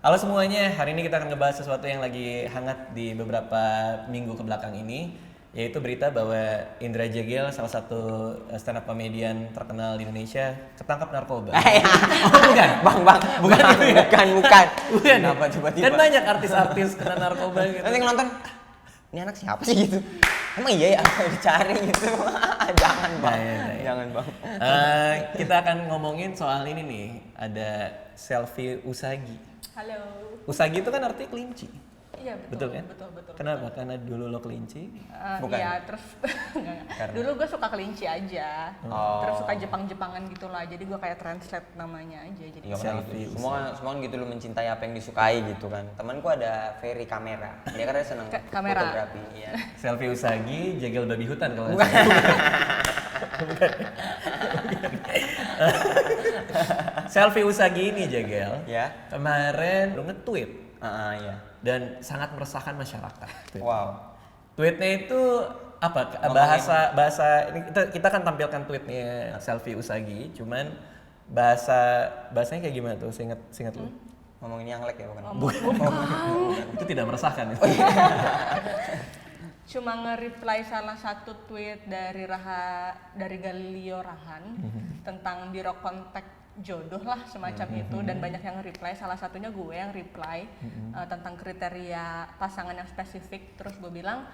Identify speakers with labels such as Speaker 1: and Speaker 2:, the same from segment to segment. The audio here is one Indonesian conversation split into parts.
Speaker 1: Halo semuanya, hari ini kita akan ngebahas sesuatu yang lagi hangat di beberapa minggu ke belakang ini, yaitu berita bahwa Indra Jegel, salah satu stand up comedian terkenal di Indonesia, ketangkap narkoba. Oh bukan?
Speaker 2: Bang,
Speaker 1: Bukan itu ya?
Speaker 2: bukan.
Speaker 1: Bukan.
Speaker 2: Kenapa tiba-tiba?
Speaker 1: Kan banyak artis-artis kena narkoba gitu.
Speaker 2: Nanti nonton, ini anak siapa sih gitu? Emang iya ya, dicari gitu. Jangan bang, jangan bang.
Speaker 1: Kita akan ngomongin soal ini nih, ada Selfie Usagi.
Speaker 3: Halo.
Speaker 1: Usagi itu kan artinya kelinci.
Speaker 3: Iya
Speaker 1: Betul kan?
Speaker 3: Betul.
Speaker 1: Kenapa? Karena dulu lo kelinci.
Speaker 2: Bukan.
Speaker 3: Iya, terus enggak. Dulu gue suka kelinci aja.
Speaker 2: Oh.
Speaker 3: Terus suka Jepang-Jepangan gitulah. Jadi gue kayak translate namanya aja. Jadi
Speaker 2: Iya
Speaker 1: Selfie
Speaker 2: gitu. Semua gitu lu mencintai apa yang disukai gitu kan. Temanku ada Ferry kamera, dia kan seneng
Speaker 3: Kamera.
Speaker 2: fotografi. Iya.
Speaker 1: Selfie Usagi, Jegel babi hutan kalau nggak
Speaker 2: Bukan.
Speaker 1: salah. Selfie Usagi ini Jegel.
Speaker 2: Ya.
Speaker 1: Kemarin lu nge-tweet
Speaker 2: Iya.
Speaker 1: dan sangat meresahkan masyarakat.
Speaker 2: Wow.
Speaker 1: Tweetnya itu apa? Bahasa ini kita akan tampilkan tweetnya Selfie Usagi, cuman bahasanya kayak gimana tuh? Seingat lu?
Speaker 2: Ngomongin yang lek ya bukan?
Speaker 1: Itu tidak meresahkan.
Speaker 3: cuma nge-reply salah satu tweet dari Galileo Rahan tentang biro kontak jodoh lah semacam itu, dan banyak yang reply, salah satunya gue yang reply tentang kriteria pasangan yang spesifik. Terus gue bilang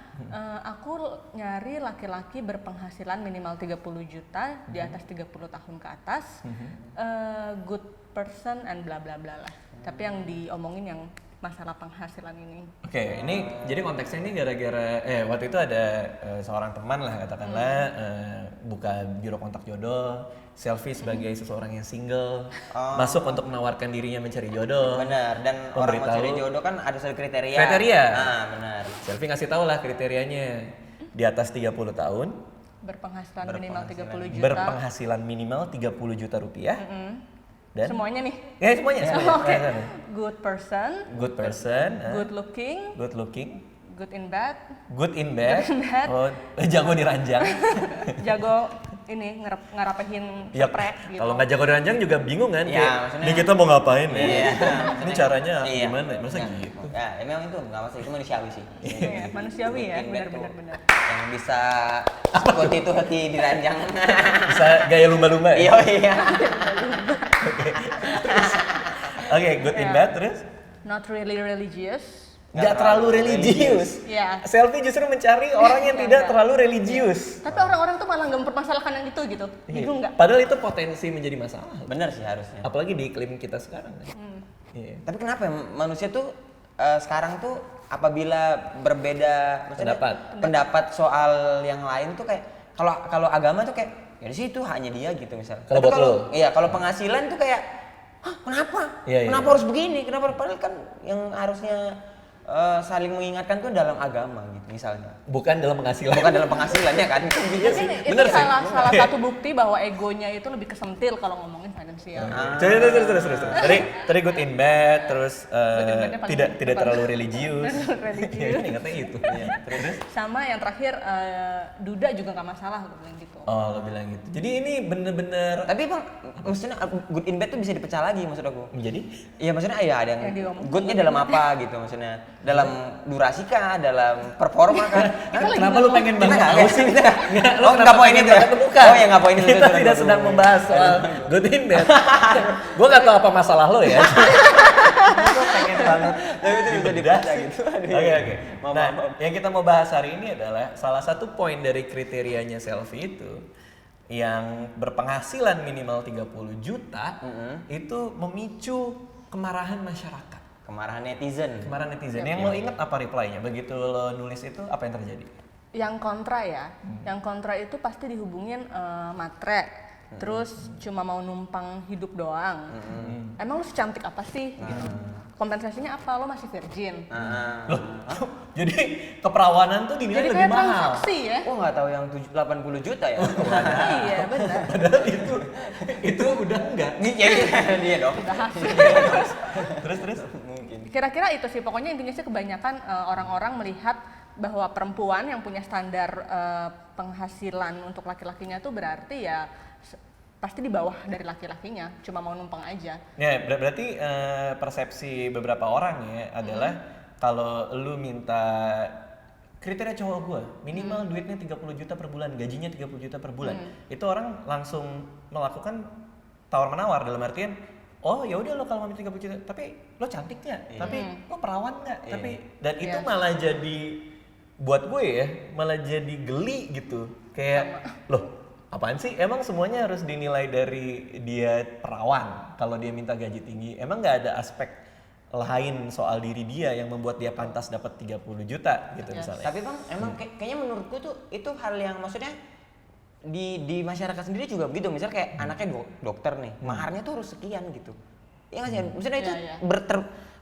Speaker 3: aku nyari laki-laki berpenghasilan minimal 30 juta di atas 30 tahun ke atas, good person and bla bla bla lah. Tapi yang diomongin yang masalah penghasilan ini.
Speaker 1: Oke, ini jadi konteksnya ini gara-gara waktu itu ada seorang teman lah katakanlah buka biro kontak jodoh, Selfie sebagai seseorang yang single, masuk untuk menawarkan dirinya mencari jodoh.
Speaker 2: Benar, dan orang mencari jodoh kan ada satu kriteria. Benar.
Speaker 1: Selfie ngasih tahu lah kriterianya. Di atas 30 tahun,
Speaker 3: Berpenghasilan minimal 30 juta.
Speaker 1: berpenghasilan minimal 30 juta rupiah. Dan
Speaker 3: Semuanya nih.
Speaker 1: ya semuanya.
Speaker 3: Oke. Good person,
Speaker 1: Good person,
Speaker 3: good looking,
Speaker 1: good looking,
Speaker 3: good in bed,
Speaker 1: good in bed.
Speaker 3: Good in bed.
Speaker 1: Oh, jago di ranjang.
Speaker 3: jago ini ngerapehin
Speaker 1: Ya,
Speaker 3: sprek gitu.
Speaker 1: kalau nggak jago di ranjang juga bingung kan?
Speaker 2: Ya,
Speaker 1: Kayak,
Speaker 2: maksudnya-
Speaker 1: ini kita mau ngapain ya?
Speaker 2: Iya.
Speaker 1: Ini caranya
Speaker 2: Iya.
Speaker 1: gimana? Masa
Speaker 2: Nah,
Speaker 1: gitu?
Speaker 2: Ya, emang itu nggak masalah, itu manusiawi sih.
Speaker 3: Iya, manusiawi ya,
Speaker 2: Bikin bed tuh
Speaker 3: benar.
Speaker 2: Yang bisa seperti itu hati diranjang.
Speaker 1: Bisa gaya lumba-lumba ya?
Speaker 2: Iya.
Speaker 1: Oke, good in
Speaker 3: Ya.
Speaker 1: bed terus?
Speaker 3: Not really religious.
Speaker 1: Nggak terlalu religius.
Speaker 3: Iya.
Speaker 1: Selfie justru mencari orang yang tidak
Speaker 3: Nggak.
Speaker 1: terlalu religius.
Speaker 3: Tapi orang-orang tuh malah nggak mempermasalahkan yang itu gitu. Bingung nggak?
Speaker 1: Padahal itu potensi menjadi masalah.
Speaker 2: Benar sih harusnya.
Speaker 1: Apalagi di iklim kita sekarang kan. Iya.
Speaker 2: Tapi kenapa ya manusia tuh sekarang tuh apabila berbeda maksudnya pendapat soal yang lain tuh kayak kalau agama tuh kayak ya di situ hanya dia gitu misalnya.
Speaker 1: Kalau
Speaker 2: Tapi
Speaker 1: buat lo?
Speaker 2: Iya, kalau penghasilan tuh kayak hah, kenapa?
Speaker 1: Iya,
Speaker 2: Kenapa
Speaker 1: iya.
Speaker 2: harus begini? Kenapa padahal kan yang harusnya saling mengingatkan tuh dalam agama gitu misalnya.
Speaker 1: Bukan dalam penghasilan.
Speaker 2: Bukan dalam penghasilannya kan. Iya sih.
Speaker 3: Ini
Speaker 1: bener sih.
Speaker 3: salah satu bukti bahwa egonya itu lebih kesentil kalau ngomongin finansial.
Speaker 1: Terus. Tadi good in bed, terus
Speaker 3: in bednya paling
Speaker 1: tidak
Speaker 3: depan.
Speaker 1: terlalu religius.
Speaker 3: Religius.
Speaker 1: Ini ingatnya itu. Iya. Terus?
Speaker 3: Sama yang terakhir duda juga nggak masalah gue bilang gitu.
Speaker 1: Oh, lo bilang gitu. Jadi ini bener-bener
Speaker 2: Tapi bang, maksudnya good in bed tuh bisa dipecah lagi maksud aku.
Speaker 1: menjadi
Speaker 2: Iya maksudnya ya ada
Speaker 3: Yang
Speaker 2: yang
Speaker 3: diomongin.
Speaker 2: goodnya dalam apa gitu maksudnya dalam durasi kah, dalam performa kan?
Speaker 1: kenapa lu pengen banget tahu sih?
Speaker 2: Lo nggak poin itu ya?
Speaker 1: Bukan.
Speaker 2: Oh ya nggak poin itu.
Speaker 1: Kita tidak sedang membahas soal good in bed. Gue gak tahu apa masalah lo ya. Gue pengen banget.
Speaker 2: Tapi itu bisa dibaca gitu.
Speaker 1: Oke.
Speaker 2: Maaf.
Speaker 1: Nah, yang kita mau bahas hari ini adalah salah satu poin dari kriterianya Selfie itu yang berpenghasilan minimal 30 juta itu memicu kemarahan masyarakat.
Speaker 2: Kemarahan netizen.
Speaker 1: Kemarahan netizen. Yang lo inget apa reply-nya? Begitu lo nulis itu apa yang terjadi?
Speaker 3: Yang kontra ya, yang kontra itu pasti dihubungin matre, terus cuma mau numpang hidup doang. Emang lu secantik apa sih? Gitu. Kompensasinya apa? Lo masih virgin.
Speaker 1: Loh, jadi keperawanan tuh dinilai
Speaker 3: Jadi
Speaker 1: lebih
Speaker 3: kayak
Speaker 1: mahal.
Speaker 3: transaksi ya.
Speaker 2: Oh nggak tahu yang 80 juta ya?
Speaker 3: Iya benar.
Speaker 1: Padahal itu udah enggak.
Speaker 2: Iya dong.
Speaker 3: Udah hasil.
Speaker 1: Terus.
Speaker 2: Mungkin.
Speaker 3: Kira-kira itu sih, pokoknya intinya sih kebanyakan orang-orang melihat bahwa perempuan yang punya standar penghasilan untuk laki-lakinya tuh berarti ya pasti di bawah dari laki-lakinya, cuma mau numpang aja.
Speaker 1: Ya, berarti persepsi beberapa orang ya adalah kalau lu minta kriteria cowok gue minimal duitnya 30 juta per bulan, gajinya 30 juta per bulan, itu orang langsung melakukan tawar-menawar dalam artian oh ya udah lo kalau mau 30 juta, tapi lo cantik nggak? Tapi lo perawan nggak? Tapi dan itu malah jadi buat gue ya, malah jadi geli gitu. Kayak loh, apaan sih? Emang semuanya harus dinilai dari dia perawan kalau dia minta gaji tinggi? Emang nggak ada aspek lain soal diri dia yang membuat dia pantas dapat 30 juta gitu misalnya?
Speaker 2: Tapi Bang, emang kayaknya menurutku tuh itu hal yang maksudnya di masyarakat sendiri juga begitu. Misal kayak anaknya dokter nih, maharnya tuh harus sekian gitu. Iya nggak sih? Maksudnya itu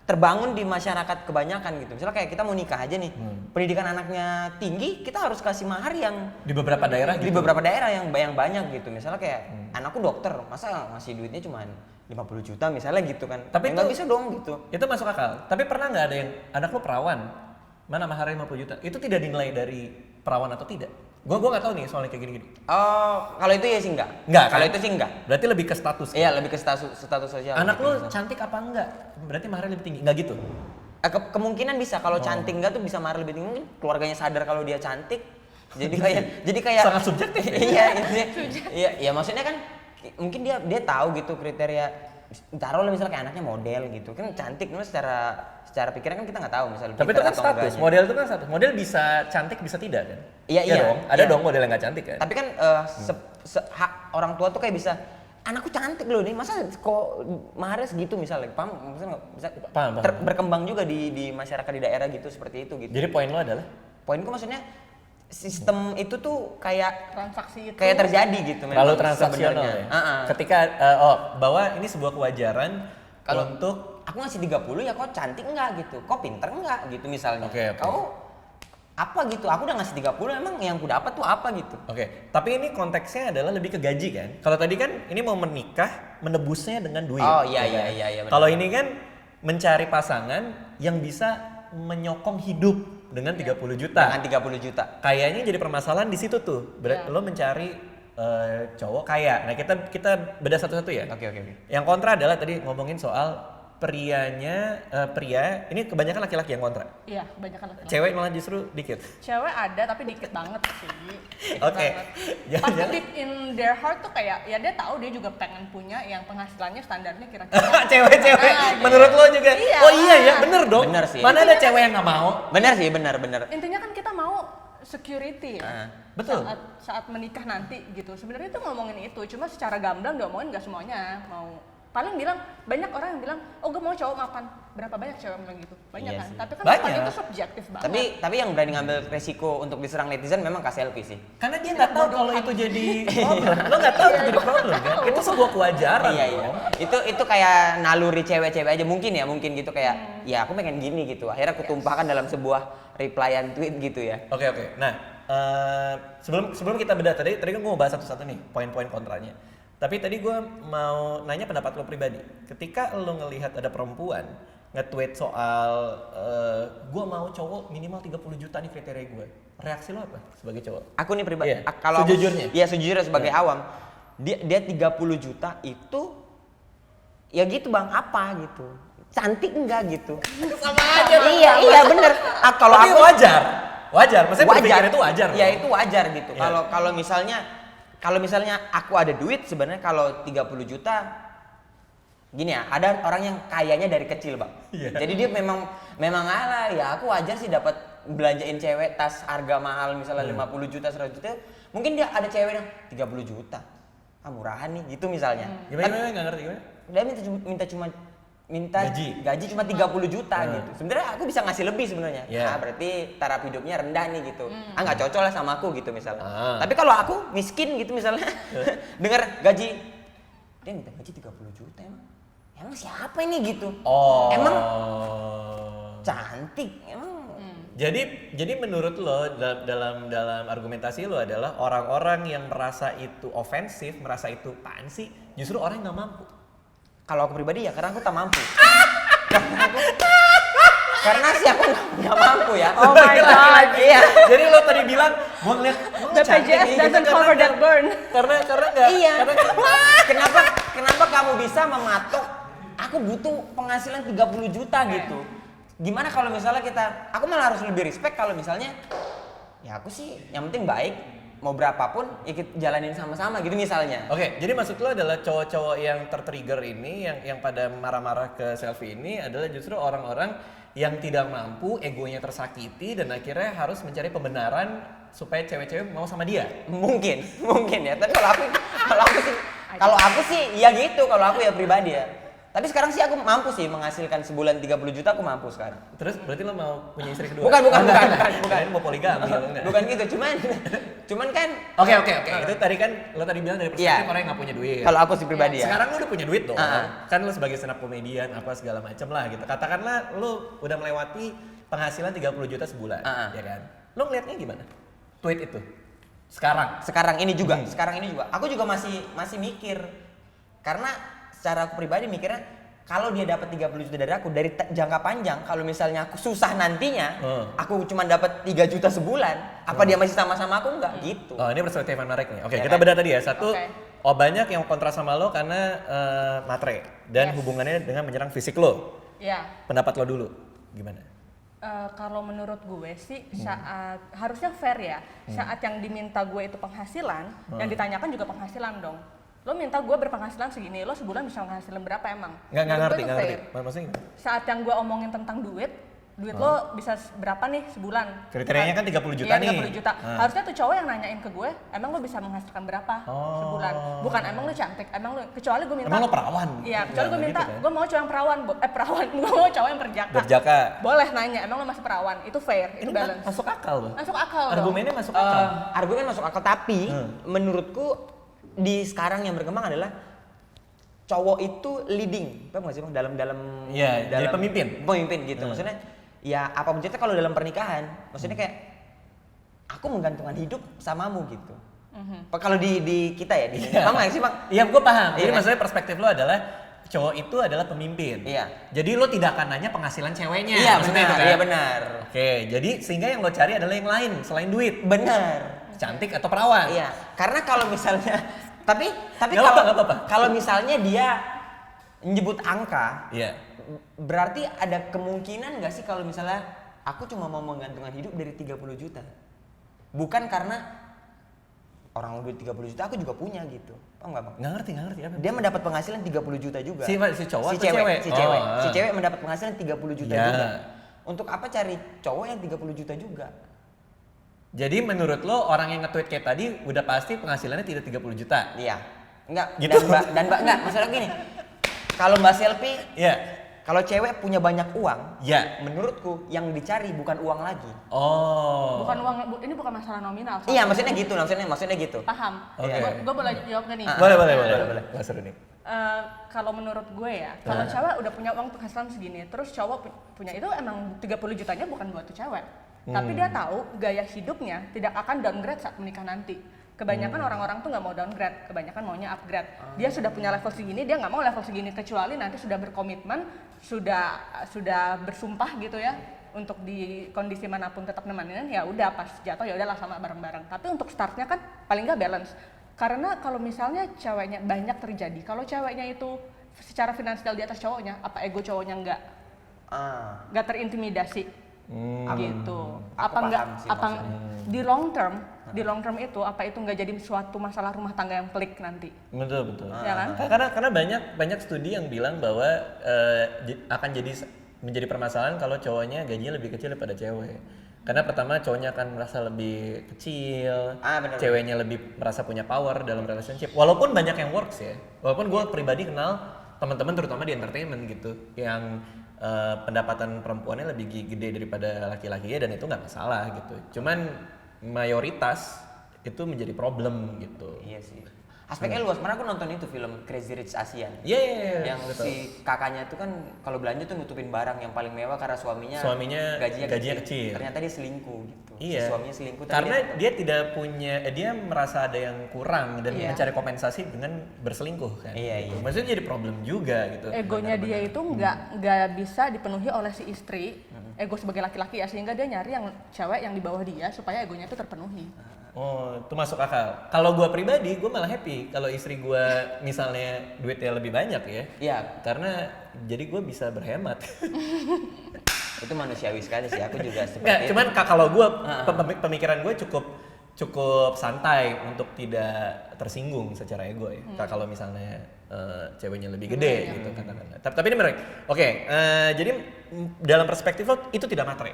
Speaker 2: terbangun di masyarakat kebanyakan gitu. Misalnya kayak kita mau nikah aja nih, pendidikan anaknya tinggi, kita harus kasih mahar yang
Speaker 1: di beberapa daerah
Speaker 2: di beberapa daerah yang banyak gitu. Misalnya kayak anakku dokter, masa ngasih duitnya cuma 50 juta misalnya gitu kan.
Speaker 1: Tapi
Speaker 2: nggak bisa dong gitu.
Speaker 1: Itu masuk akal. Tapi pernah nggak ada yang anak lu perawan, mana maharnya 50 juta? Itu tidak dinilai dari perawan atau tidak? Gua nggak tahu nih soalnya kayak gini-gini.
Speaker 2: Oh, kalau itu ya sih enggak.
Speaker 1: Enggak,
Speaker 2: Kalau
Speaker 1: kan?
Speaker 2: itu sih enggak.
Speaker 1: Berarti lebih ke status.
Speaker 2: Iya, lebih ke status sosial.
Speaker 1: Anak
Speaker 2: gitu,
Speaker 1: lu
Speaker 2: misalnya.
Speaker 1: cantik apa enggak? Berarti maharnya lebih tinggi. Enggak gitu.
Speaker 2: Kemungkinan bisa kalau cantik enggak tuh bisa mahar lebih tinggi. Mungkin keluarganya sadar kalau dia cantik. Jadi kayak
Speaker 1: sangat subjektif.
Speaker 2: Iya, maksudnya kan mungkin dia tahu gitu kriteria. Taruh lah misalnya kayak anaknya model gitu. Kan cantik, cuma secara pikiran kan kita nggak tahu misalnya.
Speaker 1: Tapi itu kan status. Model itu kan status. Model bisa cantik bisa tidak kan?
Speaker 2: Iya.
Speaker 1: Dong. Ada dong model yang nggak cantik kan?
Speaker 2: Tapi kan hak orang tua tuh kayak bisa anakku cantik loh nih, masa kok maharnya segitu misalnya, paham? Maksudnya bisa
Speaker 1: paham.
Speaker 2: Berkembang juga di masyarakat di daerah gitu seperti itu gitu.
Speaker 1: Jadi poin lo adalah?
Speaker 2: Poinku maksudnya sistem itu tuh kayak
Speaker 3: transaksi itu
Speaker 2: kayak terjadi gitu memang.
Speaker 1: Terlalu transaksional ya? Ketika, bahwa ini sebuah kewajaran
Speaker 2: kalau
Speaker 1: untuk
Speaker 2: aku ngasih 30 ya kok cantik enggak gitu, kok pinter enggak gitu misalnya.
Speaker 1: Oke.
Speaker 2: Kau apa gitu, aku udah ngasih 30 emang yang aku dapat tuh apa gitu.
Speaker 1: Oke, tapi ini konteksnya adalah lebih ke gaji kan? Kalau tadi kan ini mau menikah, menebusnya dengan duit.
Speaker 2: Oh iya.
Speaker 1: Kalau ini kan mencari pasangan yang bisa menyokong hidup dengan 30 juta.
Speaker 2: Dengan 30 juta.
Speaker 1: Kayaknya jadi permasalahan di situ tuh. Lo mencari cowok kaya. Nah, kita beda satu-satu ya.
Speaker 2: Oke.
Speaker 1: Yang kontra adalah tadi ngomongin soal pria ini kebanyakan laki-laki yang kontra.
Speaker 3: Iya, kebanyakan laki-laki.
Speaker 1: Cewek malah justru dikit.
Speaker 3: Cewek ada tapi dikit banget sih.
Speaker 1: Oke.
Speaker 3: Pasti deep in their heart tuh kayak ya dia tahu dia juga pengen punya yang penghasilannya standarnya kira-kira.
Speaker 1: Cewek-cewek
Speaker 3: gitu.
Speaker 1: Menurut lo juga.
Speaker 3: Iya.
Speaker 1: Oh iya ya, bener dong.
Speaker 2: Bener sih.
Speaker 1: Mana ada cewek yang nggak mau?
Speaker 2: Bener sih, bener.
Speaker 3: Intinya kan kita mau security ya.
Speaker 1: Betul.
Speaker 3: Saat menikah nanti gitu. Sebenarnya itu ngomongin itu, cuma secara gamblang diomongin nggak semuanya mau. Paling bilang banyak orang yang bilang, oh gue mau cowok mapan. Berapa banyak cewek yang bilang gitu? Banyak
Speaker 2: Iya
Speaker 3: kan.
Speaker 2: sih.
Speaker 3: Tapi kan
Speaker 1: Banyak.
Speaker 3: mapan itu subjektif banget.
Speaker 2: Tapi yang berani ngambil resiko untuk diserang netizen memang Kak Selfie sih.
Speaker 1: Karena dia nggak tahu kalau itu jadi problem. Lo nggak tahu itu jadi problem kan? Itu sebuah kewajaran.
Speaker 2: Iya.
Speaker 1: dong.
Speaker 2: Itu kayak naluri cewek-cewek aja mungkin gitu kayak ya aku pengen gini gitu. Akhirnya aku tumpahkan dalam sebuah replyan tweet gitu ya.
Speaker 1: Oke. Nah, sebelum kita bedah tadi kan gue mau bahas satu-satu nih poin-poin kontranya. Tapi tadi gue mau nanya pendapat lo pribadi. Ketika lo ngelihat ada perempuan nge-tweet soal gue mau cowok minimal 30 juta nih kriteria gue, reaksi lo apa sebagai cowok?
Speaker 2: Aku nih pribadi,
Speaker 1: Iya.
Speaker 2: kalau
Speaker 1: Sejujurnya?
Speaker 2: Iya sejujurnya sebagai awam, dia 30 juta itu ya gitu bang, apa gitu, cantik enggak gitu?
Speaker 1: Sama aja.
Speaker 2: Iya bener. Kalau
Speaker 1: Tapi
Speaker 2: aku
Speaker 1: wajar. Maksudnya berpikir itu wajar.
Speaker 2: Ya itu wajar gitu.
Speaker 1: Iya.
Speaker 2: Kalau misalnya aku ada duit sebenarnya kalau 30 juta gini ya, ada orang yang kayanya dari kecil bang.
Speaker 1: Iya.
Speaker 2: Jadi dia memang alah ya aku wajar sih dapat belanjain cewek tas harga mahal misalnya 50 juta 100 juta. Mungkin dia ada cewek yang 30 juta. Ah murahan nih gitu misalnya.
Speaker 1: Gimana? Nggak ngerti gimana?
Speaker 2: Dia minta gaji cuma 30 juta gitu. Sebenarnya aku bisa ngasih lebih sebenarnya.
Speaker 1: Yeah.
Speaker 2: Nah, berarti taraf hidupnya rendah nih gitu. Nggak cocok lah sama aku gitu misalnya.
Speaker 1: Ah.
Speaker 2: Tapi kalau aku miskin gitu misalnya, dengar gaji dia minta gaji 30 juta emang siapa ini gitu?
Speaker 1: Oh.
Speaker 2: Emang cantik emang.
Speaker 1: Jadi menurut lo dalam argumentasi lo adalah orang-orang yang merasa itu ofensif, merasa itu apaan sih, justru orang yang nggak mampu.
Speaker 2: Kalau aku pribadi ya karena aku tak mampu. Karena sih aku nggak mampu ya.
Speaker 3: Oh my god.
Speaker 2: Iya.
Speaker 1: Jadi lo tadi bilang gua ngeliat lo
Speaker 3: The
Speaker 1: cantik
Speaker 3: PJS
Speaker 1: nih,
Speaker 3: doesn't
Speaker 1: gitu,
Speaker 3: cover that burn.
Speaker 1: karena nggak
Speaker 2: Iya.
Speaker 1: karena
Speaker 2: Kenapa kamu bisa mematok aku butuh penghasilan 30 juta gitu. Gimana kalau misalnya aku malah harus lebih respect kalau misalnya ya aku sih yang penting baik, mau berapapun ya kita jalanin sama-sama gitu misalnya.
Speaker 1: Oke, jadi maksud lo adalah cowok-cowok yang tertrigger ini, yang pada marah-marah ke selfie ini adalah justru orang-orang yang tidak mampu, egonya tersakiti dan akhirnya harus mencari pembenaran supaya cewek-cewek mau sama dia.
Speaker 2: Mungkin ya. Tapi kalau aku sih ya gitu, kalau aku ya pribadi ya. Tapi sekarang sih aku mampu sih menghasilkan sebulan 30 juta, aku mampu sekarang.
Speaker 1: Terus berarti lo mau punya istri kedua?
Speaker 2: Bukan.
Speaker 1: Kirain mau poligami lo enggak?
Speaker 2: Bukan gitu, cuman kan
Speaker 1: Oke. Itu tadi kan lo tadi bilang dari perspektif
Speaker 2: Iya.
Speaker 1: orang yang nggak punya duit.
Speaker 2: kalau aku sih pribadi ya.
Speaker 1: Sekarang lo udah punya duit dong.
Speaker 2: Ah.
Speaker 1: Kan lo sebagai stand up comedian apa segala macam lah gitu. Katakanlah lo udah melewati penghasilan 30 juta sebulan, ya kan? Lo ngeliatnya gimana? Tweet itu.
Speaker 2: Sekarang ini juga. Aku juga masih mikir. Karena secara aku pribadi mikirnya kalau dia dapat 30 juta dari aku dari jangka panjang, kalau misalnya aku susah nantinya, aku cuma dapat 3 juta sebulan, apa dia masih sama-sama aku enggak gitu.
Speaker 1: Oh, ini perspektif yang menarik nih. Oke,
Speaker 2: Ya
Speaker 1: kita
Speaker 2: kan?
Speaker 1: bedah tadi ya. Satu,
Speaker 3: Oke.
Speaker 1: banyak yang kontra sama lo karena matre dan
Speaker 3: Yes.
Speaker 1: hubungannya dengan menyerang fisik lo.
Speaker 3: Ya.
Speaker 1: Pendapat lo dulu, gimana?
Speaker 3: Kalau menurut gue sih saat harusnya fair ya. Saat yang diminta gue itu penghasilan, yang ditanyakan juga penghasilan dong. Lo minta gue berpenghasilan segini, lo sebulan bisa menghasilkan berapa emang?
Speaker 1: Nggak
Speaker 3: Menurut gue
Speaker 1: ngerti,
Speaker 3: itu
Speaker 1: nggak ngerti.
Speaker 3: fair.
Speaker 1: Maksudnya gimana?
Speaker 3: Saat yang gue omongin tentang duit lo bisa berapa nih sebulan?
Speaker 1: Kriterianya kan 30 juta
Speaker 3: Iya,
Speaker 1: nih.
Speaker 3: 30 juta. Harusnya tuh cowok yang nanyain ke gue, emang lo bisa menghasilkan berapa sebulan? Bukan emang lo cantik, kecuali gue minta.
Speaker 1: Emang lo perawan?
Speaker 3: Iya, kecuali gue minta,
Speaker 1: Gitu kan?
Speaker 3: gue mau cowok yang perawan, gue mau cowok yang berjaka.
Speaker 1: Berjaka.
Speaker 3: Boleh nanya, emang lo masih perawan? Itu fair, itu
Speaker 1: Ini
Speaker 3: balance.
Speaker 1: masuk akal loh.
Speaker 3: Masuk akal dong.
Speaker 1: Argumennya masuk akal.
Speaker 2: Argumen masuk akal, tapi menurutku di sekarang yang berkembang adalah cowok itu leading, paham nggak sih bang? Dalam
Speaker 1: Iya, jadi
Speaker 2: pemimpin gitu. Maksudnya ya apa cerita kalau dalam pernikahan, maksudnya kayak aku menggantungkan hidup samamu gitu. Kalau di kita ya, paham nggak sih bang?
Speaker 1: Iya, gue paham. Jadi
Speaker 2: Iya kan?
Speaker 1: maksudnya perspektif lo adalah cowok itu adalah pemimpin.
Speaker 2: Iya.
Speaker 1: Jadi lo tidak akan nanya penghasilan ceweknya.
Speaker 2: Iya
Speaker 1: maksudnya
Speaker 2: benar,
Speaker 1: itu kan?
Speaker 2: iya benar.
Speaker 1: Oke, jadi sehingga yang lo cari adalah yang lain selain duit.
Speaker 2: Benar.
Speaker 1: Cantik atau perawan.
Speaker 2: Iya, karena kalau misalnya tapi
Speaker 1: Nggak apa-apa.
Speaker 2: kalau misalnya dia nyebut angka,
Speaker 1: Iya.
Speaker 2: berarti ada kemungkinan nggak sih kalau misalnya aku cuma mau menggantungkan hidup dari 30 juta. Bukan karena orang duit 30 juta aku juga punya gitu. Paham nggak bang?
Speaker 1: Nggak ngerti apa.
Speaker 2: Dia mendapat penghasilan 30 juta juga.
Speaker 1: Si cowok
Speaker 2: si
Speaker 1: atau
Speaker 2: cewek,
Speaker 1: cewek?
Speaker 2: si cewek.
Speaker 1: Oh,
Speaker 2: Si cewek mendapat penghasilan 30 juta
Speaker 1: Iya.
Speaker 2: juga. Untuk apa cari cowok yang 30 juta juga?
Speaker 1: Jadi menurut lo orang yang nge-tweet kayak tadi udah pasti penghasilannya tidak 30 juta?
Speaker 2: Iya. Enggak,
Speaker 1: Gitu?
Speaker 2: dan mbak enggak, masalah gini. Kalau Mbak Selfie,
Speaker 1: Iya.
Speaker 2: kalau cewek punya banyak uang,
Speaker 1: Iya.
Speaker 2: menurutku yang dicari bukan uang lagi.
Speaker 1: Oh.
Speaker 3: Bukan uang, ini bukan masalah nominal.
Speaker 2: Iya, maksudnya gitu, maksudnya gitu.
Speaker 3: Paham.
Speaker 1: Oke.
Speaker 3: Gue boleh jawab gak nih?
Speaker 1: Boleh. Wah, seru nih.
Speaker 3: Kalau menurut gue ya, kalau cewek udah punya uang penghasilan segini, terus cowok punya itu emang 30 jutanya bukan buat tuh cewek. Tapi dia tahu gaya hidupnya tidak akan downgrade saat menikah nanti. Kebanyakan orang-orang tuh nggak mau downgrade, kebanyakan maunya upgrade. Dia sudah punya level segini, dia nggak mau level segini kecuali nanti sudah berkomitmen, sudah bersumpah gitu ya untuk di kondisi manapun tetap nemenin, ya udah pas jatuh ya udahlah sama bareng-bareng. Tapi untuk startnya kan paling nggak balance. Karena kalau misalnya ceweknya banyak terjadi, kalau ceweknya itu secara finansial di atas cowoknya, apa ego cowoknya nggak terintimidasi? Gitu.
Speaker 2: Aku
Speaker 3: Apa enggak
Speaker 2: paham sih
Speaker 3: apa
Speaker 2: maksudnya.
Speaker 3: di long term itu apa itu nggak jadi suatu masalah rumah tangga yang pelik nanti?
Speaker 1: Betul.
Speaker 3: Ya kan?
Speaker 1: Karena banyak studi yang bilang bahwa akan menjadi permasalahan kalau cowoknya gajinya lebih kecil daripada cewek. Karena pertama cowoknya akan merasa lebih kecil,
Speaker 2: Benar.
Speaker 1: ceweknya lebih merasa punya power dalam relationship. Walaupun banyak yang works ya. Walaupun gue pribadi kenal teman-teman terutama di entertainment gitu yang pendapatan perempuannya lebih gede daripada laki-lakinya dan itu nggak masalah gitu. Cuman mayoritas itu menjadi problem gitu.
Speaker 2: Iya sih. aspeknya luas. Mana aku nonton itu film Crazy Rich Asian.
Speaker 1: Iya,
Speaker 2: Yang
Speaker 1: betul.
Speaker 2: si kakaknya itu kan kalau belanja tuh nutupin barang yang paling mewah karena suaminya gajinya
Speaker 1: kecil.
Speaker 2: Ternyata dia selingkuh gitu.
Speaker 1: Iya.
Speaker 2: Si suaminya selingkuh tapi
Speaker 1: Karena dia tidak punya, dia merasa ada yang kurang dan
Speaker 3: Iya.
Speaker 1: mencari kompensasi dengan berselingkuh kan.
Speaker 2: Iya,
Speaker 1: gitu.
Speaker 2: iya.
Speaker 1: Maksudnya jadi problem juga gitu.
Speaker 3: Egonya dia itu nggak bisa dipenuhi oleh si istri, ego sebagai laki-laki ya, sehingga dia nyari yang cewek yang di bawah dia supaya egonya itu terpenuhi.
Speaker 1: Oh, itu masuk akal. Kalau gue pribadi, gue malah happy kalau istri gue misalnya duitnya lebih banyak ya.
Speaker 2: Iya,
Speaker 1: Karena jadi gue bisa berhemat.
Speaker 2: itu manusiawi sekali sih. Aku juga seperti
Speaker 1: Nggak,
Speaker 2: itu.
Speaker 1: cuman kalau gue pemikiran gue cukup santai untuk tidak tersinggung secara ego ya. Kalau misalnya ceweknya lebih gede gitu katakanlah. Tapi ini menarik. Oke, jadi dalam perspektif lo itu tidak matre.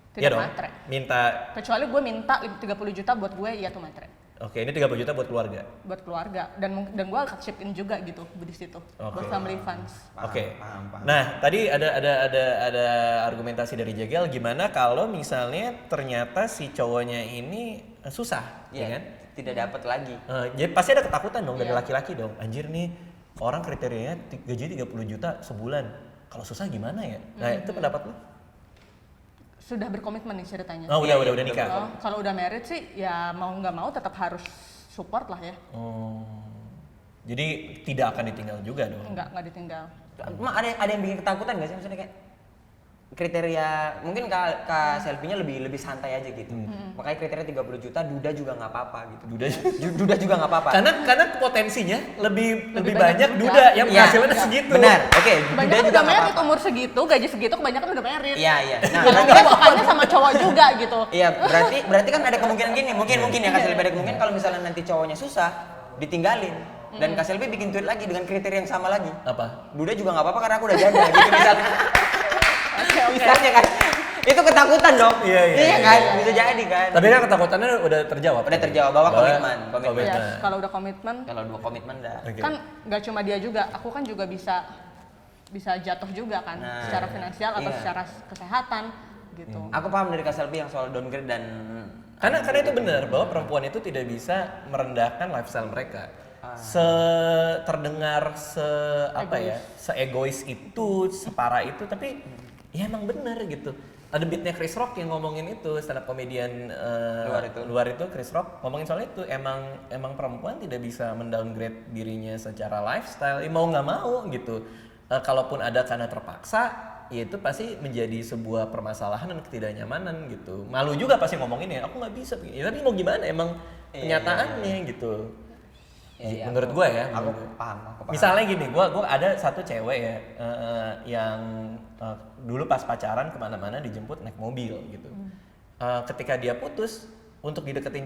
Speaker 3: Tidak
Speaker 1: Iya dong.
Speaker 3: matre.
Speaker 1: Minta.
Speaker 3: Kecuali gue minta 30 juta buat gue, iya tuh matre.
Speaker 1: Oke, ini 30 juta buat keluarga.
Speaker 3: Buat keluarga dan gue akan chip in juga gitu di situ.
Speaker 1: Oke.
Speaker 3: Buat family funds.
Speaker 1: Oke.
Speaker 2: Paham.
Speaker 1: Nah, tadi ada argumentasi dari Jegel gimana kalau misalnya ternyata si cowoknya ini susah, ya
Speaker 2: Iya,
Speaker 1: kan?
Speaker 2: tidak dapat lagi.
Speaker 1: Jadi pasti ada ketakutan dong dari
Speaker 3: Iya.
Speaker 1: laki-laki dong. Anjir nih, orang kriterianya gaji 30 juta sebulan. Kalau susah gimana ya? Nah, itu pendapat lu?
Speaker 3: Sudah berkomitmen nih ceritanya.
Speaker 1: Oh,
Speaker 2: Iya,
Speaker 1: udah
Speaker 2: iya,
Speaker 1: nikah.
Speaker 3: Oh, kalau udah married sih ya mau nggak mau tetap harus support lah ya.
Speaker 1: Oh. Jadi tidak akan ditinggal juga dong.
Speaker 3: Nggak ditinggal.
Speaker 2: Emang ada yang bikin ketakutan nggak sih? Maksudnya kayak kriteria mungkin Kak Selfie-nya lebih santai aja gitu. Makanya kriteria 30 juta, duda juga nggak apa-apa gitu. Duda juga nggak apa-apa.
Speaker 1: Karena potensinya lebih
Speaker 3: Lebih
Speaker 1: banyak
Speaker 3: banyak
Speaker 1: duda yang
Speaker 2: Iya,
Speaker 1: penghasilannya segitu.
Speaker 2: Benar. Oke, duda
Speaker 3: Kebanyakan
Speaker 2: juga
Speaker 3: udah
Speaker 2: nggak
Speaker 3: married
Speaker 2: apa-apa.
Speaker 3: umur segitu, gaji segitu kebanyakan udah married.
Speaker 2: Iya, iya. Nah,
Speaker 3: Dia sukanya sama cowok juga gitu.
Speaker 2: iya, berarti kan ada kemungkinan gini, mungkin ya Kak Selfie ada kemungkinan kalau misalnya nanti cowoknya susah, ditinggalin. Dan Kak Selfie bikin tweet lagi dengan kriteria yang sama lagi.
Speaker 1: Apa?
Speaker 2: Duda juga nggak apa-apa karena aku udah jaga gitu misalnya.
Speaker 3: Oke.
Speaker 2: Misalnya kan. Itu ketakutan dong.
Speaker 1: Iya,
Speaker 2: kan, bisa jadi kan.
Speaker 1: Tapi kan ketakutannya udah terjawab.
Speaker 2: Udah terjawab bahwa komitmen.
Speaker 3: Yes, kalau udah komitmen
Speaker 2: Kalau dua komitmen dah.
Speaker 1: Oke.
Speaker 3: kan nggak cuma dia juga, aku kan juga bisa jatuh juga kan,
Speaker 2: Nah,
Speaker 3: secara finansial atau
Speaker 2: iya.
Speaker 3: secara kesehatan gitu.
Speaker 2: Aku paham dari Kak Selfie yang soal downgrade dan
Speaker 1: Karena itu benar bahwa perempuan itu tidak bisa merendahkan lifestyle mereka. Terdengar se-egois itu, separah itu, tapi ya emang benar gitu. Ada beatnya Chris Rock yang ngomongin itu, stand up comedian luar itu Chris Rock ngomongin soal itu, emang perempuan tidak bisa mendowngrade dirinya secara lifestyle, ya mau nggak mau gitu. Kalaupun ada karena terpaksa, ya itu pasti menjadi sebuah permasalahan dan ketidaknyamanan gitu. Malu juga pasti ngomongin ya, aku nggak bisa. Ya, tapi mau gimana? Emang kenyataannya gitu.
Speaker 2: Iya,
Speaker 1: Menurut gue ya.
Speaker 2: aku
Speaker 1: menurut gue.
Speaker 2: paham.
Speaker 1: Misalnya gini, gua ada satu cewek ya yang dulu pas pacaran kemana-mana dijemput naik mobil gitu. Ketika dia putus, untuk dideketin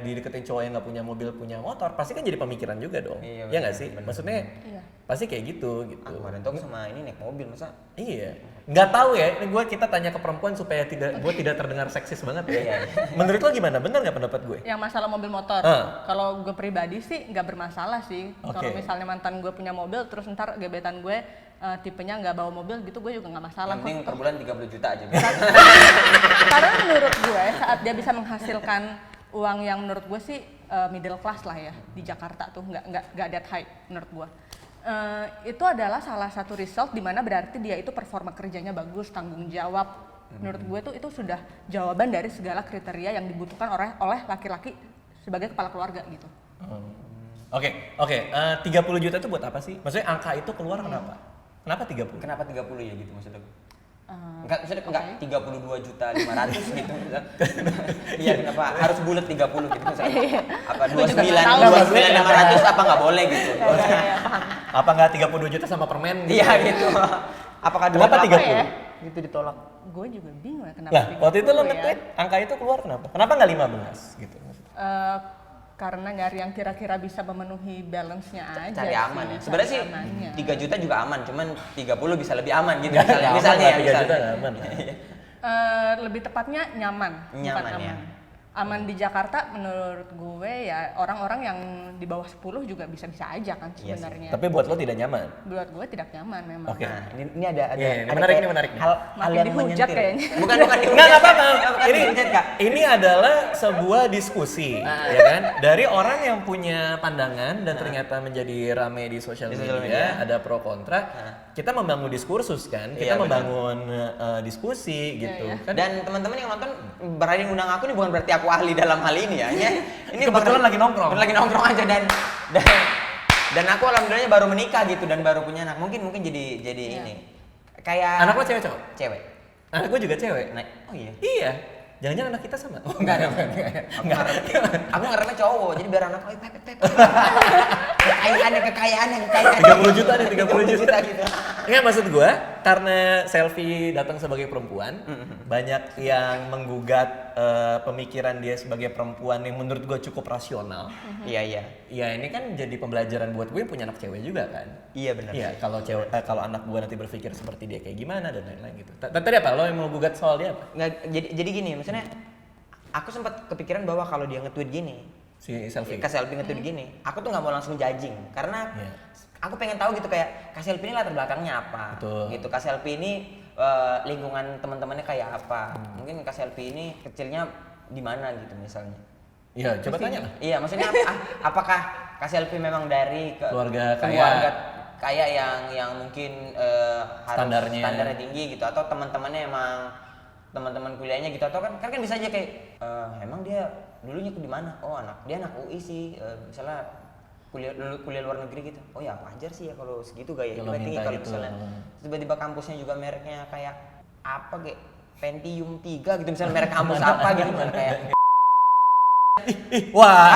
Speaker 1: dideketin cowok yang nggak punya mobil punya motor, pasti kan jadi pemikiran juga dong.
Speaker 2: Iya,
Speaker 1: Iya nggak
Speaker 2: benar,
Speaker 1: sih?
Speaker 2: benar.
Speaker 1: Maksudnya
Speaker 3: Iya.
Speaker 1: pasti kayak gitu.
Speaker 2: Kemarin tuh sama ini naik mobil masa?
Speaker 1: Iya. Nggak tahu ya, ini kita tanya ke perempuan supaya gue tidak terdengar seksis banget ya.
Speaker 2: Iya.
Speaker 1: Menurut lo gimana? Benar nggak pendapat gue?
Speaker 3: Yang masalah mobil motor, kalau gue pribadi sih nggak bermasalah sih.
Speaker 1: Oke.
Speaker 3: Kalau misalnya mantan gue punya mobil, terus ntar gebetan gue tipenya nggak bawa mobil gitu, gue juga nggak masalah.
Speaker 2: Yang penting per bulan 30 juta aja.
Speaker 3: Karena menurut gue saat dia bisa menghasilkan uang yang menurut gue sih middle class lah ya di Jakarta tuh, nggak that high menurut gue. Itu adalah salah satu result di mana berarti dia itu performa kerjanya bagus, tanggung jawab. Menurut gue tuh itu sudah jawaban dari segala kriteria yang dibutuhkan oleh laki-laki sebagai kepala keluarga gitu.
Speaker 1: Oke. 30 juta itu buat apa sih? Maksudnya angka itu keluar kenapa? Kenapa 30?
Speaker 2: Kenapa 30 ya gitu maksudnya?
Speaker 3: Eh,
Speaker 2: Maksudnya enggak
Speaker 3: oke.
Speaker 2: 32 juta 500 gitu. Iya, kenapa harus bulat 30 gitu misalnya? Apa
Speaker 3: Gua juga nggak tahu.
Speaker 2: 29 500 apa nggak boleh gitu?
Speaker 3: Iya, paham.
Speaker 1: Apa nggak 32 juta sama permen?
Speaker 2: Iya gitu. Apakah
Speaker 1: Kenapa
Speaker 2: 28
Speaker 1: 30?
Speaker 2: ya? Gitu ditolak.
Speaker 3: Gue juga bingung ya kenapa
Speaker 1: Lah, waktu itu lo
Speaker 3: 30 ya.
Speaker 1: nge-tweet angka itu keluar kenapa? Kenapa nggak 15 gitu?
Speaker 3: Karena nyari yang kira-kira bisa memenuhi balance-nya aja
Speaker 2: Cari aman
Speaker 3: sih,
Speaker 2: ya. Sebenarnya sih
Speaker 3: cari amannya.
Speaker 2: 3 juta juga aman, cuman 30 bisa lebih aman gitu
Speaker 1: Nggak aman
Speaker 2: misalnya
Speaker 1: lah,
Speaker 2: ya,
Speaker 1: 3 juta
Speaker 2: misalnya.
Speaker 1: nggak aman.
Speaker 3: Lebih tepatnya nyaman, bukan
Speaker 2: Nyaman ya.
Speaker 3: aman. Aman di Jakarta menurut gue ya orang-orang yang di bawah 10 juga bisa-bisa aja kan sebenarnya.
Speaker 1: Tapi buat lo tidak nyaman?
Speaker 3: Buat gue tidak nyaman memang.
Speaker 1: Oke.
Speaker 2: Nah, ini ada
Speaker 1: menarik, ini menarik.
Speaker 2: Hal
Speaker 3: Makin
Speaker 2: yang
Speaker 3: dihujat
Speaker 2: menyentil.
Speaker 3: kayaknya.
Speaker 2: Bukan
Speaker 1: Enggak apa-apa.
Speaker 2: Ini dihujat, Kak.
Speaker 1: Ini adalah sebuah diskusi, ya kan? Dari orang yang punya pandangan dan ternyata menjadi ramai di sosial media, ada pro kontra. Kita membangun diskursus kan, kita
Speaker 2: Iya, benar.
Speaker 1: membangun diskusi gitu. Kan
Speaker 2: Dan teman-teman yang nonton berani undang aku ini bukan berarti aku ahli dalam hal ini ya. Ini
Speaker 1: Kebetulan lagi nongkrong.
Speaker 2: Lagi nongkrong aja dan aku alhamdulillahnya baru menikah gitu dan baru punya anak. Mungkin jadi ini. Kayak
Speaker 1: anak lo cewek cowok?
Speaker 2: cewek.
Speaker 1: Anak gue juga cewek.
Speaker 2: Nah, oh iya.
Speaker 1: Iya. Jangan-jangan anak kita sama? Oh,
Speaker 2: Enggak. Aku ngarepnya cowok, jadi biar anak pepet. Kekayaan yang
Speaker 1: 30 juta deh, 30 juta
Speaker 2: gitu.
Speaker 1: Enggak, maksud gue karena Selfie datang sebagai perempuan, banyak yang menggugat pemikiran dia sebagai perempuan yang menurut gue cukup rasional.
Speaker 2: Iya.
Speaker 1: Ya ini kan jadi pembelajaran buat gue yang punya anak cewek juga kan.
Speaker 2: Iya benar.
Speaker 1: Iya, kalau anak gue nanti berpikir seperti dia kayak gimana dan lain-lain gitu. Tadi apa? Lo yang mau gugat soal dia apa?
Speaker 2: Nggak, jadi gini, maksudnya aku sempat kepikiran bahwa kalau dia nge-tweet gini,
Speaker 1: Si Selfie.
Speaker 2: Kak Selfie nge-tweet gini, aku tuh nggak mau langsung judging karena
Speaker 1: Iya.
Speaker 2: aku pengen tahu gitu kayak Kak Selfie ini latar belakangnya apa.
Speaker 1: Betul.
Speaker 2: Gitu. Kak Selfie ini lingkungan teman-temannya kayak apa. Mungkin Kak Selfie ini kecilnya di mana gitu misalnya.
Speaker 1: Iya, coba tanya lah.
Speaker 2: Iya, maksudnya apakah Kak Selfie memang dari
Speaker 1: Keluarga kaya.
Speaker 2: keluarga kaya yang mungkin harus
Speaker 1: Standarnya
Speaker 2: tinggi gitu atau teman-temannya emang teman-teman kuliahnya gitu atau kan bisa aja kayak emang dia dulunya di mana? Oh, dia anak UI sih, misalnya kuliah luar negeri gitu. Oh ya wajar sih ya kalau segitu gaya
Speaker 1: Kalau
Speaker 2: tinggi
Speaker 1: minta
Speaker 2: kalau
Speaker 1: gitu.
Speaker 2: misalnya tiba-tiba kampusnya juga mereknya kayak apa kayak Pentium 3 gitu misalnya merek kampus apa gitu kan kayak
Speaker 1: Wah.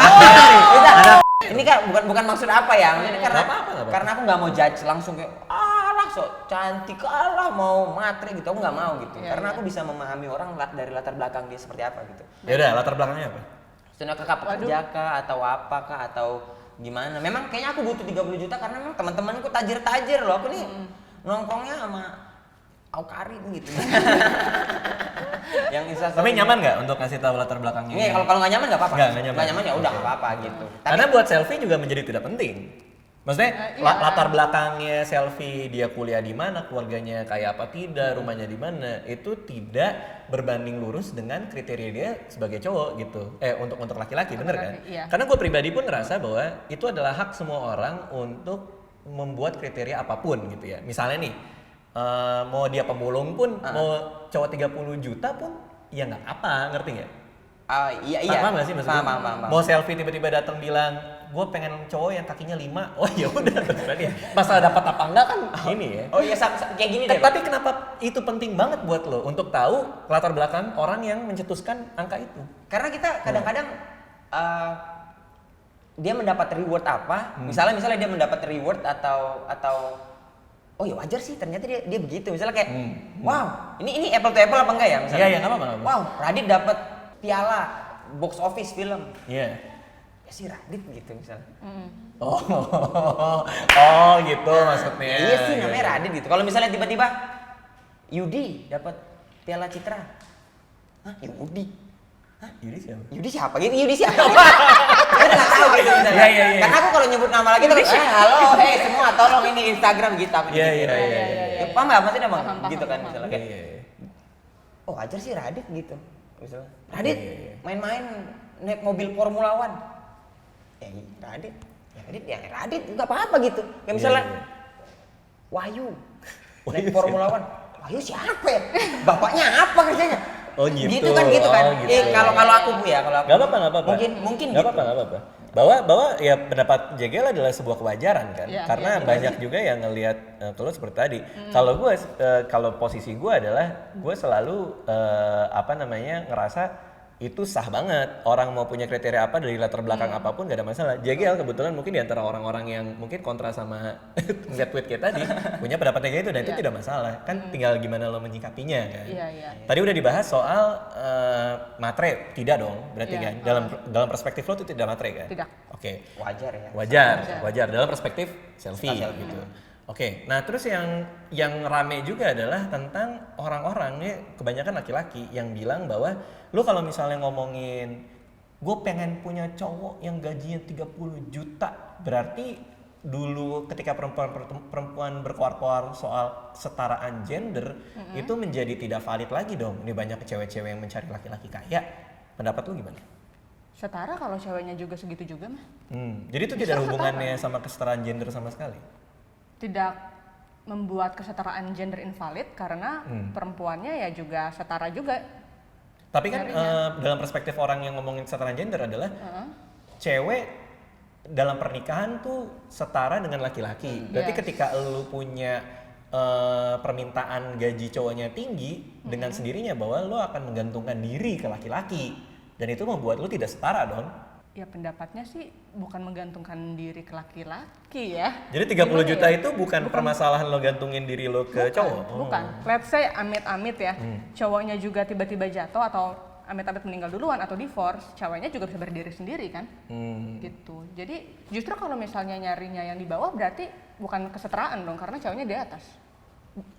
Speaker 2: ini kan bukan maksud apa ya maksudnya karena
Speaker 1: Nggak apa-apa.
Speaker 2: karena aku nggak mau judge langsung kayak alah sok cantik alah mau matre gitu aku nggak mau gitu karena aku bisa memahami orang dari latar belakang dia seperti apa gitu.
Speaker 1: Ya udah, latar belakangnya apa?
Speaker 2: Sudah kakak pekerja kah atau apa kah atau gimana? Memang kayaknya aku butuh 30 juta karena memang teman-temanku tajir-tajir loh. Aku nih nongkrongnya sama Aukarin gitu. Yang Instastory.
Speaker 1: Tapi nyaman nggak untuk kasih tahu latar belakangnya?
Speaker 2: Iya, kalau nggak nyaman nggak apa-apa.
Speaker 1: Nggak nyaman.
Speaker 2: Nggak nyaman ya udah nggak apa-apa gitu.
Speaker 1: Karena buat Selfie juga menjadi tidak penting. Maksudnya
Speaker 3: Iya.
Speaker 1: latar belakangnya Selfie, dia kuliah di mana, keluarganya kayak apa tidak, rumahnya di mana, itu tidak berbanding lurus dengan kriteria dia sebagai cowok gitu. Untuk laki-laki, bener kan?
Speaker 3: Iya.
Speaker 1: Karena gue pribadi pun ngerasa bahwa itu adalah hak semua orang untuk membuat kriteria apapun gitu ya. Misalnya nih, mau dia pemulung pun, mau cowok 30 juta pun, ya nggak apa, ngerti nggak?
Speaker 2: Iya.
Speaker 1: Paham nggak sih maksudnya?
Speaker 2: Paham.
Speaker 1: Mau Selfie tiba-tiba datang bilang, gue pengen cowok yang kakinya 5. Oh ya udah, terserah dia. Masalah dapat apa enggak kan ini ya.
Speaker 2: Oh iya kayak gini deh.
Speaker 1: Tapi kenapa itu penting banget buat lo untuk tahu latar belakang orang yang mencetuskan angka itu?
Speaker 2: Karena kita kadang-kadang dia mendapat reward apa? Misalnya dia mendapat reward atau oh ya wajar sih ternyata dia begitu. Misalnya kayak wow, ini apple to apple apa enggak ya misalnya?
Speaker 1: Iya, nggak apa-apa.
Speaker 2: Wow, Radit dapat piala box office film.
Speaker 1: Iya.
Speaker 2: Ya sih Radit gitu misalnya.
Speaker 1: Oh gitu maksudnya.
Speaker 2: Iya sih namanya Radit gitu. Kalau misalnya tiba-tiba Yudi dapat piala Citra. Hah, Yudi?
Speaker 1: Yudi siapa?
Speaker 2: Yudi siapa gitu? Yudi siapa? Kita nggak tahu gitu misalnya.
Speaker 1: Iya.
Speaker 2: Karena aku kalau nyebut nama lagi terus, halo, semua tolong ini Instagram gitu. Aku
Speaker 1: Iya.
Speaker 2: gitu. Ya, paham nggak maksudnya bang?
Speaker 3: Paham,
Speaker 2: Gitu kan
Speaker 3: paham.
Speaker 2: misalnya
Speaker 1: Iya.
Speaker 2: kayak, oh wajar sih Radit gitu. Misalnya, Radit
Speaker 1: Iya.
Speaker 2: main-main naik mobil Formula One. Ya Radit, Radit nggak apa-apa gitu. Kayak misalnya
Speaker 1: Iya.
Speaker 2: Wahyu
Speaker 1: Wahyu
Speaker 2: naik Formula One. Wahyu siapa ya? Bapaknya apa kerjanya?
Speaker 1: Oh gitu.
Speaker 2: Gitu kan.
Speaker 1: Oh, gitu.
Speaker 2: Kalau aku ya, kalau aku.
Speaker 1: Gak apa-apa.
Speaker 2: Mungkin
Speaker 1: Gak
Speaker 2: gitu.
Speaker 1: apa-apa. Bahwa ya pendapat JGL adalah sebuah kewajaran kan.
Speaker 3: Iya,
Speaker 1: Karena
Speaker 3: iya,
Speaker 1: banyak juga yang ngelihat kalau seperti tadi. Kalau posisi gue adalah gue selalu ngerasa itu sah banget. Orang mau punya kriteria apa dari latar belakang apapun gak ada masalah. JGL kebetulan mungkin di antara orang-orang yang mungkin kontra sama nge-tweet kayak tadi punya pendapat kayak gitu dan itu
Speaker 3: Iya.
Speaker 1: tidak masalah. Kan tinggal gimana lo menyikapinya kan.
Speaker 3: Iya.
Speaker 1: Tadi udah dibahas soal matre, tidak dong berarti
Speaker 3: Iya.
Speaker 1: kan? Dalam perspektif lo itu tidak matre kan?
Speaker 3: Tidak.
Speaker 1: Oke.
Speaker 2: Wajar ya.
Speaker 1: Wajar dalam perspektif selfie
Speaker 2: Selfie.
Speaker 1: gitu. Oke, nah terus yang rame juga adalah tentang orang-orang ini kebanyakan laki-laki yang bilang bahwa lu kalau misalnya ngomongin gue pengen punya cowok yang gajinya 30 juta, berarti dulu ketika perempuan berkoar-koar soal kesetaraan gender itu menjadi tidak valid lagi dong. Ini banyak cewek-cewek yang mencari laki-laki kaya. Pendapat lu gimana?
Speaker 3: Setara kalau ceweknya juga segitu juga mah.
Speaker 1: Jadi itu tidak ada hubungannya sama kesetaraan gender sama sekali.
Speaker 3: Tidak membuat kesetaraan gender invalid karena perempuannya ya juga setara juga.
Speaker 1: Tapi kan dalam perspektif orang yang ngomongin kesetaraan gender adalah cewek dalam pernikahan tuh setara dengan laki-laki. Berarti ketika lu punya permintaan gaji cowoknya tinggi, dengan sendirinya bahwa lu akan menggantungkan diri ke laki-laki. Dan itu membuat lu tidak setara dong.
Speaker 3: Ya pendapatnya sih bukan menggantungkan diri ke laki-laki ya.
Speaker 1: Jadi 30 juta itu bukan permasalahan lo gantungin diri lo ke cowok?
Speaker 3: Bukan. Let's say amit-amit ya, cowoknya juga tiba-tiba jatuh atau amit-amit meninggal duluan atau divorce, ceweknya juga bisa berdiri sendiri kan? Gitu. Jadi justru kalau misalnya nyarinya yang di bawah berarti bukan kesetaraan dong, karena ceweknya di atas.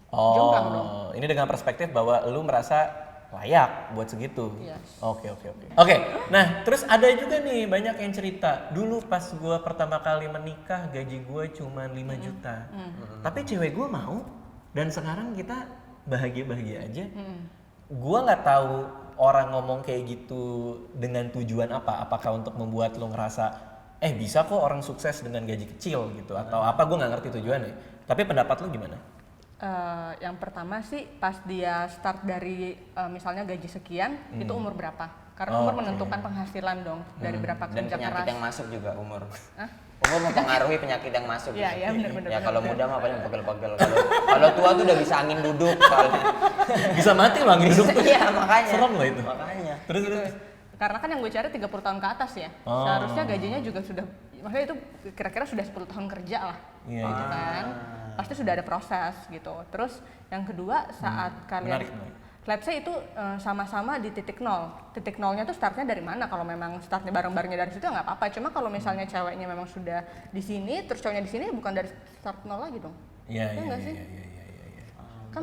Speaker 3: Jomplang dong.
Speaker 1: Ini dengan perspektif bahwa lu merasa layak buat segitu.
Speaker 3: Yes.
Speaker 1: Oke. Nah, terus ada juga nih banyak yang cerita. Dulu pas gua pertama kali menikah gaji gua cuma 5 juta. Tapi cewek gua mau dan sekarang kita bahagia-bahagia aja. Gua nggak tahu orang ngomong kayak gitu dengan tujuan apa? Apakah untuk membuat lo ngerasa bisa kok orang sukses dengan gaji kecil gitu atau apa? Gua nggak ngerti tujuannya. Tapi pendapat lo gimana?
Speaker 3: Yang pertama sih pas dia start dari misalnya gaji sekian itu umur berapa? Karena umur menentukan penghasilan dong dari berapa
Speaker 2: Dan
Speaker 3: kerja
Speaker 2: penyakit
Speaker 3: keras.
Speaker 2: yang masuk juga umur. Umur mempengaruhi penyakit yang masuk.
Speaker 3: Iya benar.
Speaker 2: Ya kalau muda mah paling pegel-pegel. Kalau tua tuh udah bisa angin duduk soalnya.
Speaker 1: Bisa mati lo angin duduk tuh.
Speaker 2: Iya makanya.
Speaker 1: Serem loh itu.
Speaker 2: Makanya.
Speaker 1: Terus.
Speaker 3: Karena kan yang gue cari 30 tahun ke atas ya. Seharusnya gajinya juga sudah, maksudnya itu kira-kira sudah 10 tahun kerja lah.
Speaker 1: Iya.
Speaker 3: Gitu kan. Pasti sudah ada proses gitu. Terus yang kedua saat kalian
Speaker 1: menarik.
Speaker 3: let's say itu sama-sama di titik nol. Titik nolnya tuh startnya dari mana? Kalau memang startnya bareng-barengnya dari situ nggak apa-apa. Cuma kalau misalnya ceweknya memang sudah di sini, terus cowoknya di sini, bukan dari start nol lagi dong.
Speaker 1: Iya.
Speaker 3: Nggak sih? Kan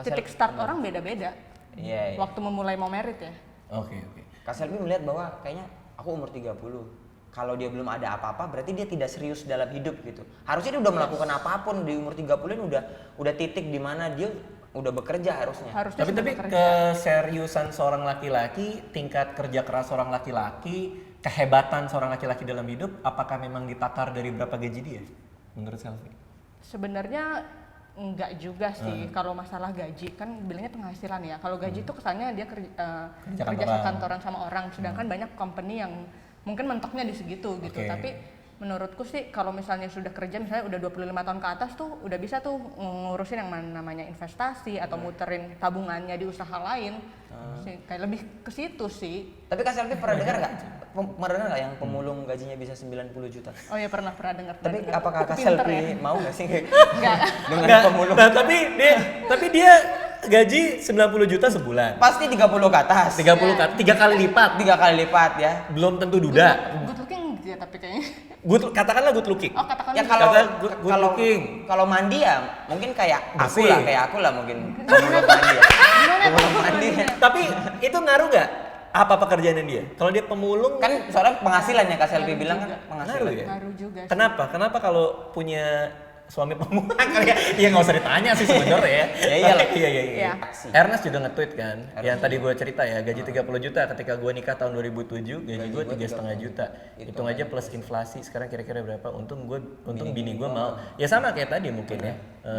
Speaker 3: titik start orang beda-beda.
Speaker 2: Iya.
Speaker 3: Waktu memulai mau merit ya.
Speaker 1: Oke.
Speaker 2: Kak Selvi melihat bahwa kayaknya aku umur 30. Kalau dia belum ada apa-apa berarti dia tidak serius dalam hidup gitu. Harusnya dia udah melakukan apapun di umur 30-an udah titik di mana dia udah bekerja harusnya.
Speaker 3: Harusnya
Speaker 1: Tapi keseriusan seorang laki-laki, tingkat kerja keras seorang laki-laki, kehebatan seorang laki-laki dalam hidup, apakah memang ditakar dari berapa gaji dia? Menurut Selvi?
Speaker 3: Sebenarnya enggak juga sih. Kalau masalah gaji kan bilangnya penghasilan ya. Kalau gaji itu kesannya dia kerja kantoran sama orang, sedangkan banyak company yang mungkin mentoknya di segitu gitu. Tapi menurutku sih kalau misalnya sudah kerja misalnya udah 25 tahun ke atas tuh udah bisa tuh ngurusin yang namanya investasi atau muterin tabungannya di usaha lain. Kayak lebih ke situ sih.
Speaker 2: Tapi Kak Selvi pernah dengar nggak yang pemulung gajinya bisa 90 juta?
Speaker 3: Oh ya pernah dengar.
Speaker 2: Tapi apakah Kak Selvi mau nggak sih
Speaker 3: Enggak.
Speaker 2: dengan pemulung?
Speaker 1: Nah, tapi dia gaji 90 juta sebulan.
Speaker 2: Pasti 30 ke atas.
Speaker 1: 30 kan 3 kali lipat.
Speaker 2: 3 kali lipat ya.
Speaker 1: Belum tentu duda.
Speaker 3: Good looking ya tapi kayaknya.
Speaker 1: Katakanlah good looking.
Speaker 3: Oh katakan
Speaker 2: Ya
Speaker 1: good looking.
Speaker 2: kalau mandi ya mungkin kayak
Speaker 1: Bersih.
Speaker 2: aku lah mungkin pemulung mandi ya. Pemulung mandi.
Speaker 1: Tapi itu ngaruh nggak? Apa pekerjaannya dia? Kalau dia pemulung
Speaker 2: Kan soalnya penghasilannya Kak Selvi bilang kan
Speaker 1: ngaruh
Speaker 2: penghasilan.
Speaker 1: ya?
Speaker 3: Ngaruh juga sih.
Speaker 1: Kenapa kalau punya suami pemulung kali ya? Iya nggak usah ditanya sih sebenarnya ya.
Speaker 2: Ya iyalah.
Speaker 3: Iya.
Speaker 1: Ernest juga nge-tweet kan, yang tadi gue cerita ya, gaji 30 juta ketika gue nikah tahun 2007, gaji gue 3,5 juta. Hitung aja plus inflasi, sekarang kira-kira berapa? Untung bini gue mau. Ya sama kayak tadi mungkin ya,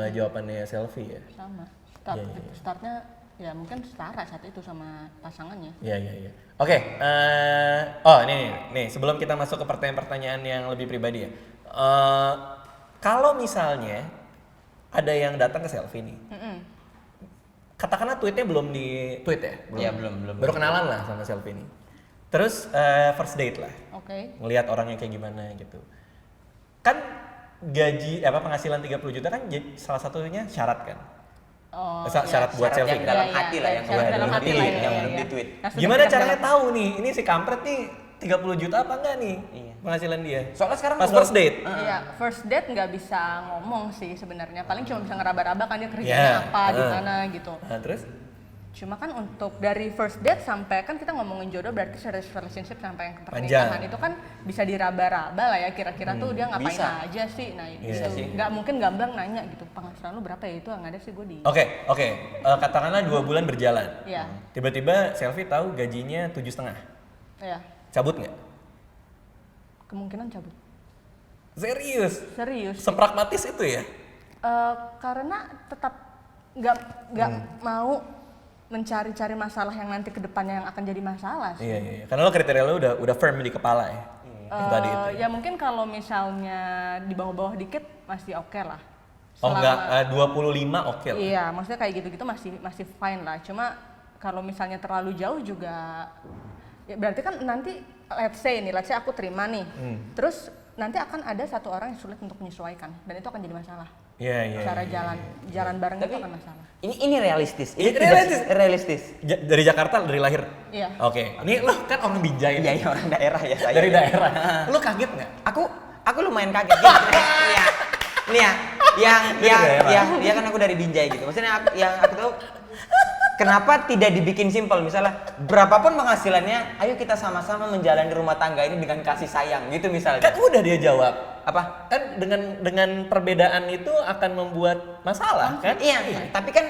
Speaker 1: jawabannya Selvi ya.
Speaker 3: Sama. Startnya ya mungkin setara saat itu sama pasangannya.
Speaker 1: Iya. Oke, nih sebelum kita masuk ke pertanyaan-pertanyaan yang lebih pribadi ya. Kalau misalnya ada yang datang ke Selvi nih, katakanlah tweetnya belum di tweet ya?
Speaker 2: Iya belum.
Speaker 1: Baru kenalan lah sama Selvi nih. Terus first date lah,
Speaker 3: Oke.
Speaker 1: ngelihat orangnya kayak gimana gitu. Kan penghasilan 30 juta kan salah satunya syarat kan?
Speaker 3: Oh,
Speaker 1: Syarat buat
Speaker 2: Syarat
Speaker 1: Selvi.
Speaker 2: yang dalam hati lah yang
Speaker 3: syarat dalam hati lah
Speaker 2: yang belum di tweet.
Speaker 3: Nah, sudah
Speaker 1: Gimana
Speaker 3: kita
Speaker 1: caranya tahu nih, ini si kampret nih 30 juta apa enggak nih?
Speaker 2: Iya.
Speaker 1: penghasilan dia?
Speaker 2: Soalnya sekarang
Speaker 1: pas first date.
Speaker 3: Iya, first date nggak bisa ngomong sih sebenarnya. Paling cuma bisa ngeraba-raba kan dia
Speaker 1: Yeah.
Speaker 3: kerjanya apa di mana gitu.
Speaker 1: Nah, terus?
Speaker 3: Cuma kan untuk dari first date sampai kan kita ngomongin jodoh berarti serious relationship sampai yang ke
Speaker 1: Panjang.
Speaker 3: pernikahan itu kan bisa diraba-raba lah ya kira-kira tuh dia ngapain
Speaker 2: bisa.
Speaker 3: aja sih. Nah,
Speaker 1: Bisa
Speaker 3: itu
Speaker 2: sih.
Speaker 3: nggak mungkin gamblang nanya gitu. Penghasilan lu berapa ya itu nggak ada sih gue di.
Speaker 1: Oke. Katakanlah 2 bulan berjalan.
Speaker 3: Iya.
Speaker 1: Tiba-tiba Selfie tahu gajinya 7,5.
Speaker 3: Iya.
Speaker 1: Cabut nggak?
Speaker 3: Kemungkinan cabut.
Speaker 1: Serius?
Speaker 3: Serius.
Speaker 1: Sepragmatis itu ya?
Speaker 3: Karena tetap nggak mau mencari-cari masalah yang nanti ke depannya yang akan jadi masalah sih.
Speaker 1: Iya. Karena lo kriteria lo udah firm di kepala ya. Yang tadi itu.
Speaker 3: Ya mungkin kalau misalnya di bawah-bawah dikit masih oke lah.
Speaker 1: Oh enggak, 25 oke lah.
Speaker 3: Iya, maksudnya kayak gitu-gitu masih fine lah. Cuma kalau misalnya terlalu jauh juga, ya berarti kan nanti let's say aku terima nih. Terus nanti akan ada satu orang yang sulit untuk menyesuaikan dan itu akan jadi masalah.
Speaker 1: Iya.
Speaker 3: Cara jalan bareng itu
Speaker 2: Tapi-
Speaker 3: akan masalah.
Speaker 2: Ini realistis.
Speaker 1: Ini
Speaker 2: realistis.
Speaker 1: Dari Jakarta, dari lahir?
Speaker 3: Iya.
Speaker 1: Oke, ini lo kan orang Binjai nih.
Speaker 2: Iya, orang daerah ya saya.
Speaker 1: Dari daerah. Lo kaget nggak?
Speaker 2: Aku lumayan kaget gitu. Nih ya,
Speaker 1: daerah.
Speaker 2: yang kan aku dari Binjai gitu. Maksudnya yang aku tahu kenapa tidak dibikin simpel, misalnya berapapun penghasilannya, ayo kita sama-sama menjalani rumah tangga ini dengan kasih sayang gitu misalnya.
Speaker 1: Kan udah dia jawab.
Speaker 2: Apa?
Speaker 1: Kan dengan perbedaan itu akan membuat masalah kan?
Speaker 2: Iya, tapi kan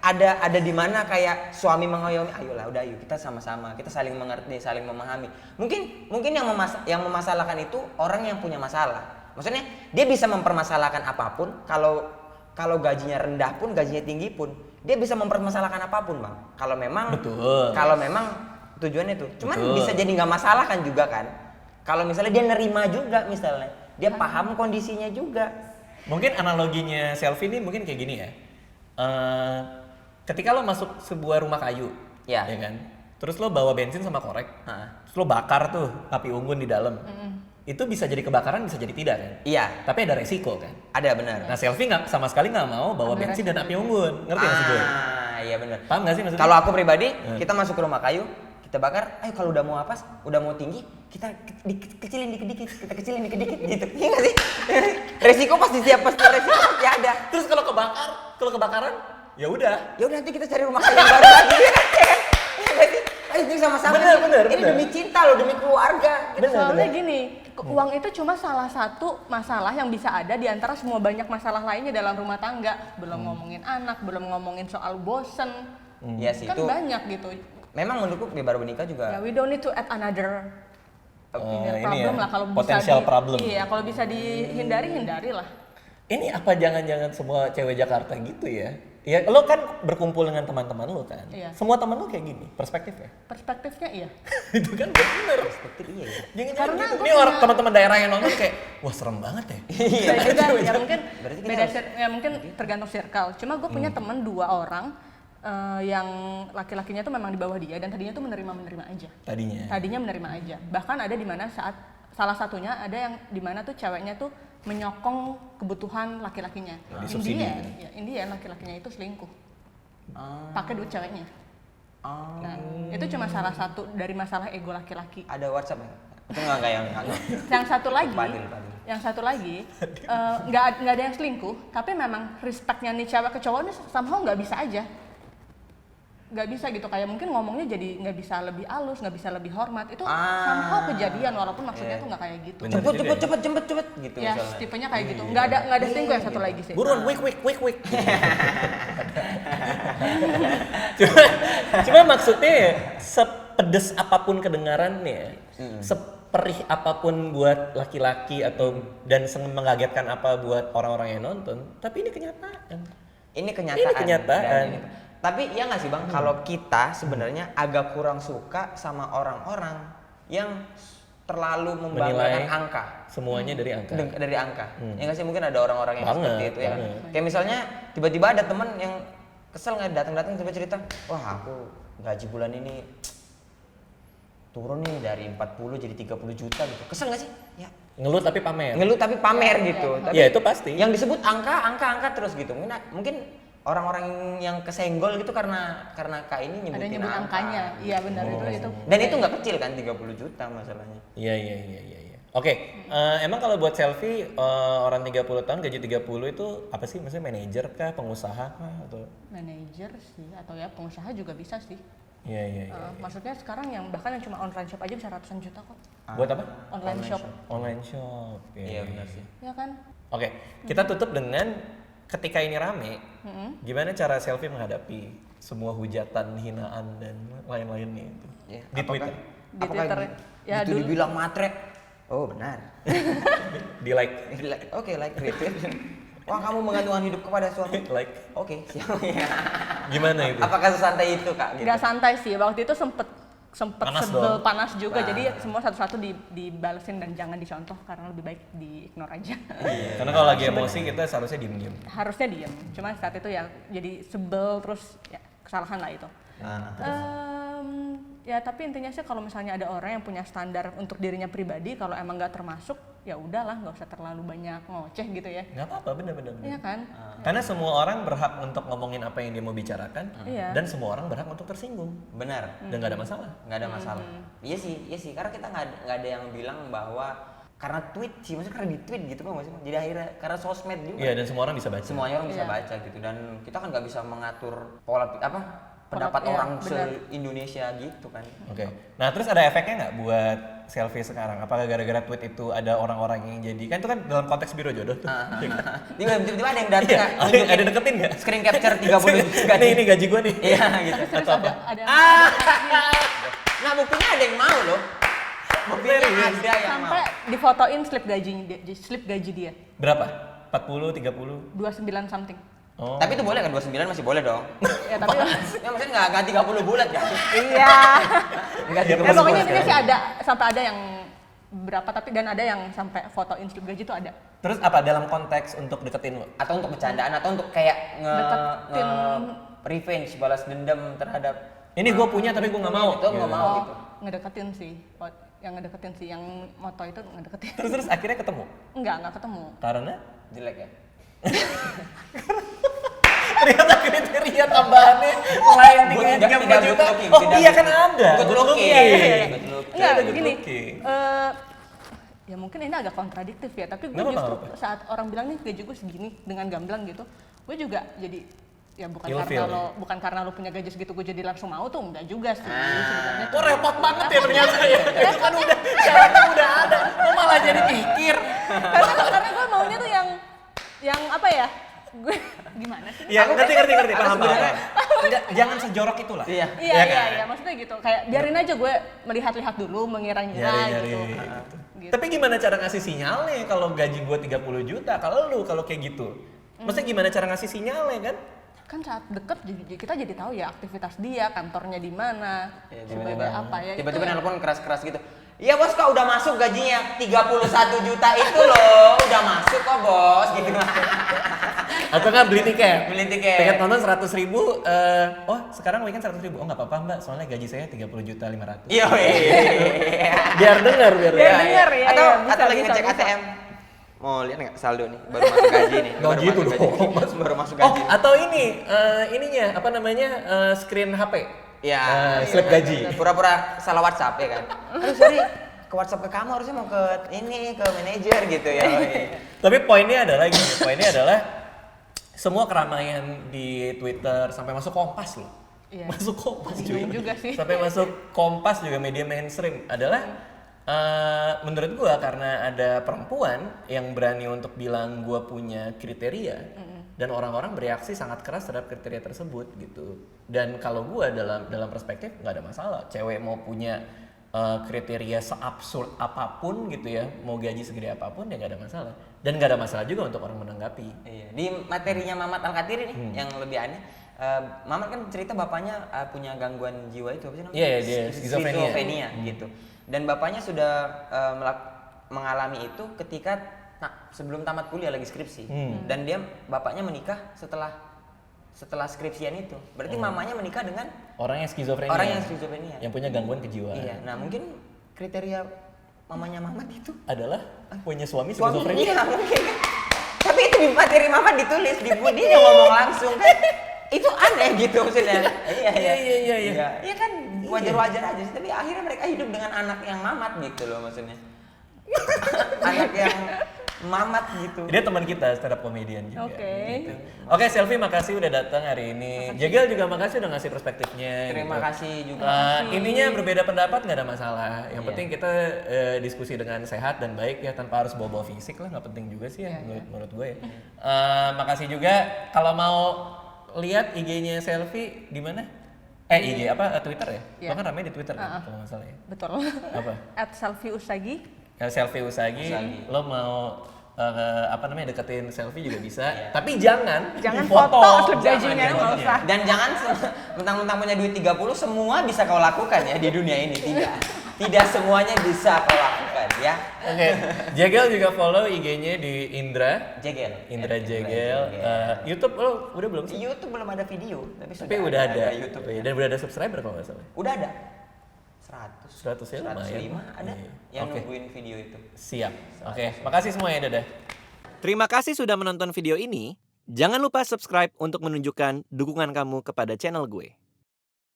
Speaker 2: ada di mana kayak suami mengayomi, ayolah udah ayo kita sama-sama, kita saling mengerti, saling memahami. Mungkin yang memasalahkan itu orang yang punya masalah. Maksudnya dia bisa mempermasalahkan apapun, kalau gajinya rendah pun, gajinya tinggi pun, dia bisa mempermasalahkan apapun, Bang. Kalau memang tujuannya itu. Cuman bisa jadi nggak masalah kan juga kan. Kalau misalnya dia nerima juga misalnya, dia paham kondisinya juga.
Speaker 1: Mungkin analoginya Selfie ini mungkin kayak gini ya. Ketika lo masuk sebuah rumah kayu,
Speaker 2: Ya.
Speaker 1: kan? Terus lo bawa bensin sama korek, terus lo bakar tuh api unggun di dalam. Itu bisa jadi kebakaran, bisa jadi tidak kan?
Speaker 2: Iya,
Speaker 1: Tapi ada resiko kan?
Speaker 2: ada benar.
Speaker 1: Nah Selfie sama sekali nggak mau bawa
Speaker 3: Ada
Speaker 1: bensin dan
Speaker 3: resiko.
Speaker 1: api unggun, ngerti nggak sih gue?
Speaker 2: Iya benar.
Speaker 1: Paham nggak sih maksudnya?
Speaker 2: Kalau aku pribadi, kita masuk ke rumah kayu, kita bakar, ayo kalau udah mau apa, udah mau tinggi, kita kecilin dikit-dikit, kita kecilin dikit-dikit gitu. Iya nggak sih? Resiko pasti resiko pasti ada.
Speaker 1: Terus kalau kebakaran, ya udah.
Speaker 2: Ya udah nanti kita cari rumah kayu yang baru lagi. Iya nggak sih? Ayo ini sama-sama.
Speaker 1: Bener.
Speaker 2: Ini demi cinta loh, demi keluarga.
Speaker 3: Soalnya gini, uang itu cuma salah satu masalah yang bisa ada di antara semua banyak masalah lainnya dalam rumah tangga. Belum ngomongin anak, belum ngomongin soal bosen.
Speaker 2: Iya sih
Speaker 3: Kan
Speaker 2: itu.
Speaker 3: banyak gitu.
Speaker 2: Memang menurutku di baru menikah juga.
Speaker 3: Ya we don't need to add another
Speaker 1: ini
Speaker 3: problem
Speaker 1: ya,
Speaker 3: lah kalau bisa
Speaker 1: potential problem.
Speaker 3: Iya, kalau bisa dihindari hindarilah.
Speaker 1: Ini apa jangan-jangan semua cewek Jakarta gitu ya? Ya lo kan berkumpul dengan teman-teman lo kan?
Speaker 3: Iya.
Speaker 1: Semua teman lo kayak gini, perspektifnya?
Speaker 3: Perspektifnya iya.
Speaker 1: Itu kan bener.
Speaker 2: Perspektif iya ya.
Speaker 1: Jangan-jangan
Speaker 3: Karena
Speaker 1: gitu.
Speaker 3: gua
Speaker 1: Ini orang
Speaker 3: punya-
Speaker 1: teman-teman daerah yang nonton kayak, wah serem banget ya.
Speaker 2: Iya.
Speaker 3: Bisa juga, ya mungkin
Speaker 2: Berarti kita
Speaker 3: beda
Speaker 2: harus-
Speaker 3: ya mungkin tergantung circle. Cuma gue punya temen 2 orang yang laki-lakinya tuh memang di bawah dia dan tadinya tuh menerima aja. Tadinya menerima aja. Bahkan ada di mana saat salah satunya ada yang di mana tuh ceweknya tuh menyokong kebutuhan laki-lakinya.
Speaker 1: disubsidi.
Speaker 3: Indian laki-lakinya itu selingkuh. Pakai duit ceweknya. Nah, itu cuma salah satu dari masalah ego laki-laki.
Speaker 2: Ada WhatsApp ya? Itu nggak yang
Speaker 3: Yang satu lagi,
Speaker 2: Padil.
Speaker 3: yang satu lagi nggak ada yang selingkuh, tapi memang respectnya nih cewek ke cowok ini somehow nggak bisa aja, nggak bisa gitu kayak mungkin ngomongnya jadi nggak bisa lebih halus, nggak bisa lebih hormat itu somehow kejadian walaupun maksudnya tuh nggak kayak gitu.
Speaker 1: Bener.
Speaker 2: Cepet gitu
Speaker 3: Ya
Speaker 2: misalnya.
Speaker 3: tipenya kayak gitu, nggak ada selingkuh yang satu lagi sih.
Speaker 1: Buruan, wik. cuma maksudnya sepedes apapun kedengarannya, seperih apapun buat laki-laki atau dan mengagetkan apa buat orang-orang yang nonton, tapi ini kenyataan.
Speaker 2: Ini kenyataan.
Speaker 1: kenyataan.
Speaker 2: Dan tapi ya nggak sih Bang, kalau kita sebenarnya agak kurang suka sama orang-orang yang terlalu membanggakan
Speaker 1: Menilai
Speaker 2: angka.
Speaker 1: Semuanya dari angka.
Speaker 2: Dari angka. Ya nggak sih, mungkin ada orang-orang yang
Speaker 1: Banget,
Speaker 2: seperti itu ya kan.
Speaker 1: banget.
Speaker 2: Kayak misalnya tiba-tiba ada teman yang kesel nggak datang-datang tiba cerita, wah aku gaji bulan ini turun nih dari 40 jadi 30 juta gitu. Kesel nggak sih? Ya.
Speaker 1: Ngeluh tapi pamer.
Speaker 2: Ngeluh tapi pamer gitu. Tapi
Speaker 1: Ya itu pasti.
Speaker 2: yang disebut angka terus gitu. Mungkin orang-orang yang kesenggol gitu karena Kak ini
Speaker 3: Ada
Speaker 2: nyebutin
Speaker 3: nyebut
Speaker 2: angka.
Speaker 3: angkanya, iya benar itu.
Speaker 2: Dan itu nggak kecil kan 30 juta masalahnya.
Speaker 1: Iya. Oke, emang kalau buat selfie orang 30 tahun gaji 30 itu apa sih? Maksudnya manajer kah, pengusaha kah atau?
Speaker 3: Manajer sih atau ya pengusaha juga bisa sih.
Speaker 1: Iya.
Speaker 3: Maksudnya sekarang yang bahkan yang cuma online shop aja bisa ratusan juta kok.
Speaker 1: Buat apa?
Speaker 3: Online shop.
Speaker 1: Online shop.
Speaker 2: Iya benar sih.
Speaker 3: Ya kan?
Speaker 1: Oke, kita tutup dengan ketika ini rame, gimana cara selfie menghadapi semua hujatan, hinaan dan lain-lainnya itu
Speaker 2: Ya,
Speaker 1: di Twitter,
Speaker 3: Di Twitter ya
Speaker 2: itu
Speaker 3: dulu.
Speaker 2: dibilang matre. Oh benar.
Speaker 1: di like,
Speaker 2: Oke, like retweet. Wah, kamu mengandungkan hidup kepada suami.
Speaker 1: like.
Speaker 2: Oke, siap.
Speaker 1: Gimana itu?
Speaker 2: Apakah sesantai itu, Kak? Gitu.
Speaker 3: Nggak santai sih. Waktu itu sempet
Speaker 1: Panas
Speaker 3: sebel,
Speaker 1: dong.
Speaker 3: panas juga.
Speaker 2: Nah.
Speaker 3: Jadi semua satu-satu dibalesin dan jangan dicontoh karena lebih baik di-ignore aja.
Speaker 1: Karena kalau lagi emosi kita seharusnya diem-diem.
Speaker 3: Harusnya diem. Cuma saat itu ya jadi sebel terus ya kesalahan lah itu. Ya tapi intinya sih kalau misalnya ada orang yang punya standar untuk dirinya pribadi, kalau emang nggak termasuk ya udahlah, nggak usah terlalu banyak ngoceh gitu ya.
Speaker 1: Nggak apa-apa, bener-bener.
Speaker 3: Iya kan?
Speaker 1: Karena semua orang berhak untuk ngomongin apa yang dia mau bicarakan,
Speaker 3: Iya.
Speaker 1: dan semua orang berhak untuk tersinggung,
Speaker 2: Benar.
Speaker 1: dan nggak ada masalah.
Speaker 2: Nggak ada masalah. Iya sih. Karena kita nggak ada yang bilang bahwa karena tweet sih, maksudnya karena di tweet gitu kan maksudnya. Jadi akhirnya karena sosmed juga.
Speaker 1: Iya, dan semua orang bisa baca.
Speaker 2: Semuanya orang bisa
Speaker 3: Iya.
Speaker 2: baca gitu, dan kita kan nggak bisa mengatur pendapat
Speaker 3: iya,
Speaker 2: orang
Speaker 3: benar.
Speaker 2: se-Indonesia gitu kan.
Speaker 1: Oke. Nah, terus ada efeknya nggak buat selfie sekarang? Apakah gara-gara tweet itu ada orang-orang yang jadi, kan itu kan dalam konteks biro jodoh tuh.
Speaker 2: Tiba-tiba ada yang datang
Speaker 1: Iya,
Speaker 2: nggak,
Speaker 1: ada deketin nggak?
Speaker 2: screen capture 30 gaji.
Speaker 1: Ini gaji gue nih.
Speaker 2: Iya gitu.
Speaker 3: Serius
Speaker 1: Atau apa?
Speaker 3: ada
Speaker 2: Nah buktinya ada yang mau loh. Buktinya ada yang
Speaker 3: sampai
Speaker 2: mau.
Speaker 3: difotoin slip gaji dia
Speaker 1: Berapa? 40, 30?
Speaker 3: 29 something.
Speaker 1: Oh.
Speaker 2: Tapi itu boleh kan, 29 masih boleh dong.
Speaker 3: Ya tapi
Speaker 2: Ya maksudnya nggak 30 bulat kan?
Speaker 3: iya.
Speaker 2: Nggak
Speaker 1: Ya,
Speaker 2: 30
Speaker 3: Ya pokoknya
Speaker 2: bulat
Speaker 3: intinya
Speaker 2: kan?
Speaker 3: sih ada sampai ada yang berapa tapi dan ada yang sampai fotoin slip gaji itu ada.
Speaker 1: Terus apa dalam konteks untuk deketin lo?
Speaker 2: Atau untuk bercandaan atau untuk kayak
Speaker 3: Deketin.
Speaker 2: revenge, balas dendam terhadap
Speaker 1: Ini gue punya tapi gue nggak mau.
Speaker 2: itu nggak mau gitu.
Speaker 3: Ngedeketin sih. Yang ngedeketin sih, yang moto itu ngedeketin.
Speaker 1: Terus akhirnya ketemu?
Speaker 3: Nggak ketemu.
Speaker 1: Karena
Speaker 2: Jelek ya.
Speaker 1: ternyata kriteria tambahannya lain
Speaker 2: Tidak
Speaker 1: 30 juta.
Speaker 2: good looking,
Speaker 1: Oh
Speaker 2: tidak
Speaker 1: iya kan ada.
Speaker 2: good
Speaker 1: Good
Speaker 2: looking.
Speaker 1: looking.
Speaker 2: Good looking.
Speaker 3: Enggak,
Speaker 1: Ada good
Speaker 3: gini.
Speaker 1: looking.
Speaker 3: Ya mungkin ini agak kontradiktif ya, tapi gue
Speaker 1: Nggak
Speaker 3: justru
Speaker 1: apa-apa.
Speaker 3: saat orang bilang nih gaji gue segini dengan gamblang gitu, gue juga jadi ya bukan
Speaker 1: Ilfil,
Speaker 3: karena bukan karena lo punya gaji segitu gue jadi langsung mau tuh enggak juga sih sebenarnya.
Speaker 1: Kok repot banget ya ternyata ya. Itu kan udah syaratnya udah ada. Kok malah jadi pikir.
Speaker 3: karena gue maunya tuh yang apa ya? Gue gimana sih?
Speaker 1: Ya ngerti paham
Speaker 2: sebenarnya-
Speaker 1: Enggak, jangan sejorok itulah.
Speaker 2: Iya.
Speaker 3: Iya,
Speaker 1: kan?
Speaker 3: iya, maksudnya gitu. Kayak biarin aja gue melihat-lihat dulu, mengira-ngira
Speaker 1: Nyari-nyari
Speaker 3: gitu.
Speaker 1: gitu. Tapi gimana cara ngasih sinyalnya kalau gaji gua 30 juta? Kalau kayak gitu. Maksudnya gimana cara ngasih sinyalnya kan?
Speaker 3: Kan saat deket kita jadi tahu ya aktivitas dia, kantornya di mana,
Speaker 2: Ya,
Speaker 3: sebagai apa ya.
Speaker 2: Tiba-tiba
Speaker 3: itu ya.
Speaker 2: nelpon keras-keras gitu. Iya bos, kok udah masuk gajinya 31 juta itu loh, udah masuk kok bos gitu.
Speaker 1: Atau kan beli tiket?
Speaker 2: Beli tiket.
Speaker 1: Tiket nonton 100.000, oh sekarang weekend 100.000, oh nggak apa-apa mbak, soalnya gaji saya 30.500.000.
Speaker 2: Iya.
Speaker 1: Biar dengar, biar
Speaker 3: Biar
Speaker 1: dengar.
Speaker 3: denger ya.
Speaker 2: Atau
Speaker 3: bisa,
Speaker 2: atau lagi
Speaker 3: bisa,
Speaker 2: ngecek
Speaker 3: bisa.
Speaker 2: ATM. Mau lihat nggak saldo nih, baru masuk gaji nih.
Speaker 1: Nggak
Speaker 2: Baru
Speaker 1: gitu
Speaker 2: masuk
Speaker 1: dong.
Speaker 2: gaji. Baru masuk
Speaker 1: Oh,
Speaker 2: gaji.
Speaker 1: atau ininya, apa namanya, screen HP.
Speaker 2: Iya.
Speaker 1: Slip gaji.
Speaker 2: Pura-pura salah WhatsApp ya kan. Aduh sorry, ke WhatsApp ke kamu harusnya mau ke ini, ke manajer gitu ya.
Speaker 1: Tapi poinnya adalah gini, semua keramaian di Twitter sampai masuk Kompas loh.
Speaker 3: Iya.
Speaker 1: Masuk Kompas
Speaker 3: Bingung juga sih.
Speaker 1: Sampai masuk Kompas juga media mainstream adalah menurut gua karena ada perempuan yang berani untuk bilang gua punya kriteria dan orang-orang bereaksi sangat keras terhadap kriteria tersebut gitu. Dan kalau gua dalam perspektif nggak ada masalah. Cewek mau punya kriteria seabsurd apapun gitu ya, mau gaji segede apapun ya nggak ada masalah. Dan nggak ada masalah juga untuk orang menanggapi.
Speaker 2: Iya. Di materinya Mamat Al-Katiri nih yang lebih aneh. Mamat kan cerita bapaknya punya gangguan jiwa itu apa sih namanya?
Speaker 1: Iya, dia skizofrenia.
Speaker 2: gitu. Dan bapaknya sudah mengalami itu ketika sebelum tamat kuliah lagi skripsi. Dan bapaknya menikah setelah skripsian itu. Berarti mamanya menikah dengan
Speaker 1: Orang yang skizofrenia.
Speaker 2: orang yang skizofrenia.
Speaker 1: Yang punya gangguan kejiwaan.
Speaker 2: Iya. Nah, mungkin kriteria mamanya Mamat itu
Speaker 1: Adalah punya suami
Speaker 2: suaminya
Speaker 1: skizofrenia.
Speaker 2: mungkin. Tapi itu di materi Mamat ditulis, dia yang ngomong langsung kan. Itu aneh gitu maksudnya. Iya kan wajar-wajar aja sih, tapi akhirnya mereka hidup dengan anak yang Mamat gitu loh maksudnya. Anak yang mamat gitu.
Speaker 1: Dia teman kita, stand up comedian juga.
Speaker 3: Oke.
Speaker 1: Gitu. Oke, Selfie makasih udah datang hari ini. Jegel juga makasih udah ngasih perspektifnya.
Speaker 2: Terima
Speaker 1: gitu.
Speaker 2: kasih juga.
Speaker 1: Intinya berbeda pendapat nggak ada masalah. Yang
Speaker 2: Iya.
Speaker 1: penting kita diskusi dengan sehat dan baik ya, tanpa harus bawa-bawa fisik lah, nggak penting juga sih ya menurut gue ya. Makasih juga. Kalau mau lihat IG-nya Selfie di mana? IG apa? Twitter ya?
Speaker 3: Iya.
Speaker 1: Lo kan ramai di Twitter kan kalau nggak salah ya.
Speaker 3: Betul.
Speaker 1: Apa?
Speaker 3: @selfieusagi.
Speaker 1: Selfie Usagi,
Speaker 2: Usagi.
Speaker 1: lo mau deketin Selfie juga bisa, tapi jangan
Speaker 3: foto slip
Speaker 1: Jangan,
Speaker 3: gajinya,
Speaker 1: jangan.
Speaker 3: nggak usah.
Speaker 2: Dan jangan mentang-mentang punya duit 30 semua bisa kau lakukan ya di dunia ini. Tidak semuanya bisa kau lakukan ya.
Speaker 1: Oke, Jegel juga follow IG-nya di Indra
Speaker 2: Jegel.
Speaker 1: Jegel. YouTube lo udah belum
Speaker 2: Di
Speaker 1: sih?
Speaker 2: YouTube belum ada video,
Speaker 1: Tapi udah ada
Speaker 2: YouTube.
Speaker 1: Oh iya, dan udah ada subscriber kalau nggak salah.
Speaker 2: Udah ada.
Speaker 1: 100 ya lumayan.
Speaker 2: 105 ada
Speaker 1: Iya.
Speaker 2: yang
Speaker 1: Oke.
Speaker 2: nungguin video itu.
Speaker 1: Siap. Oke, makasih semuanya, dadah. Terima kasih sudah menonton video ini. Jangan lupa subscribe untuk menunjukkan dukungan kamu kepada channel gue.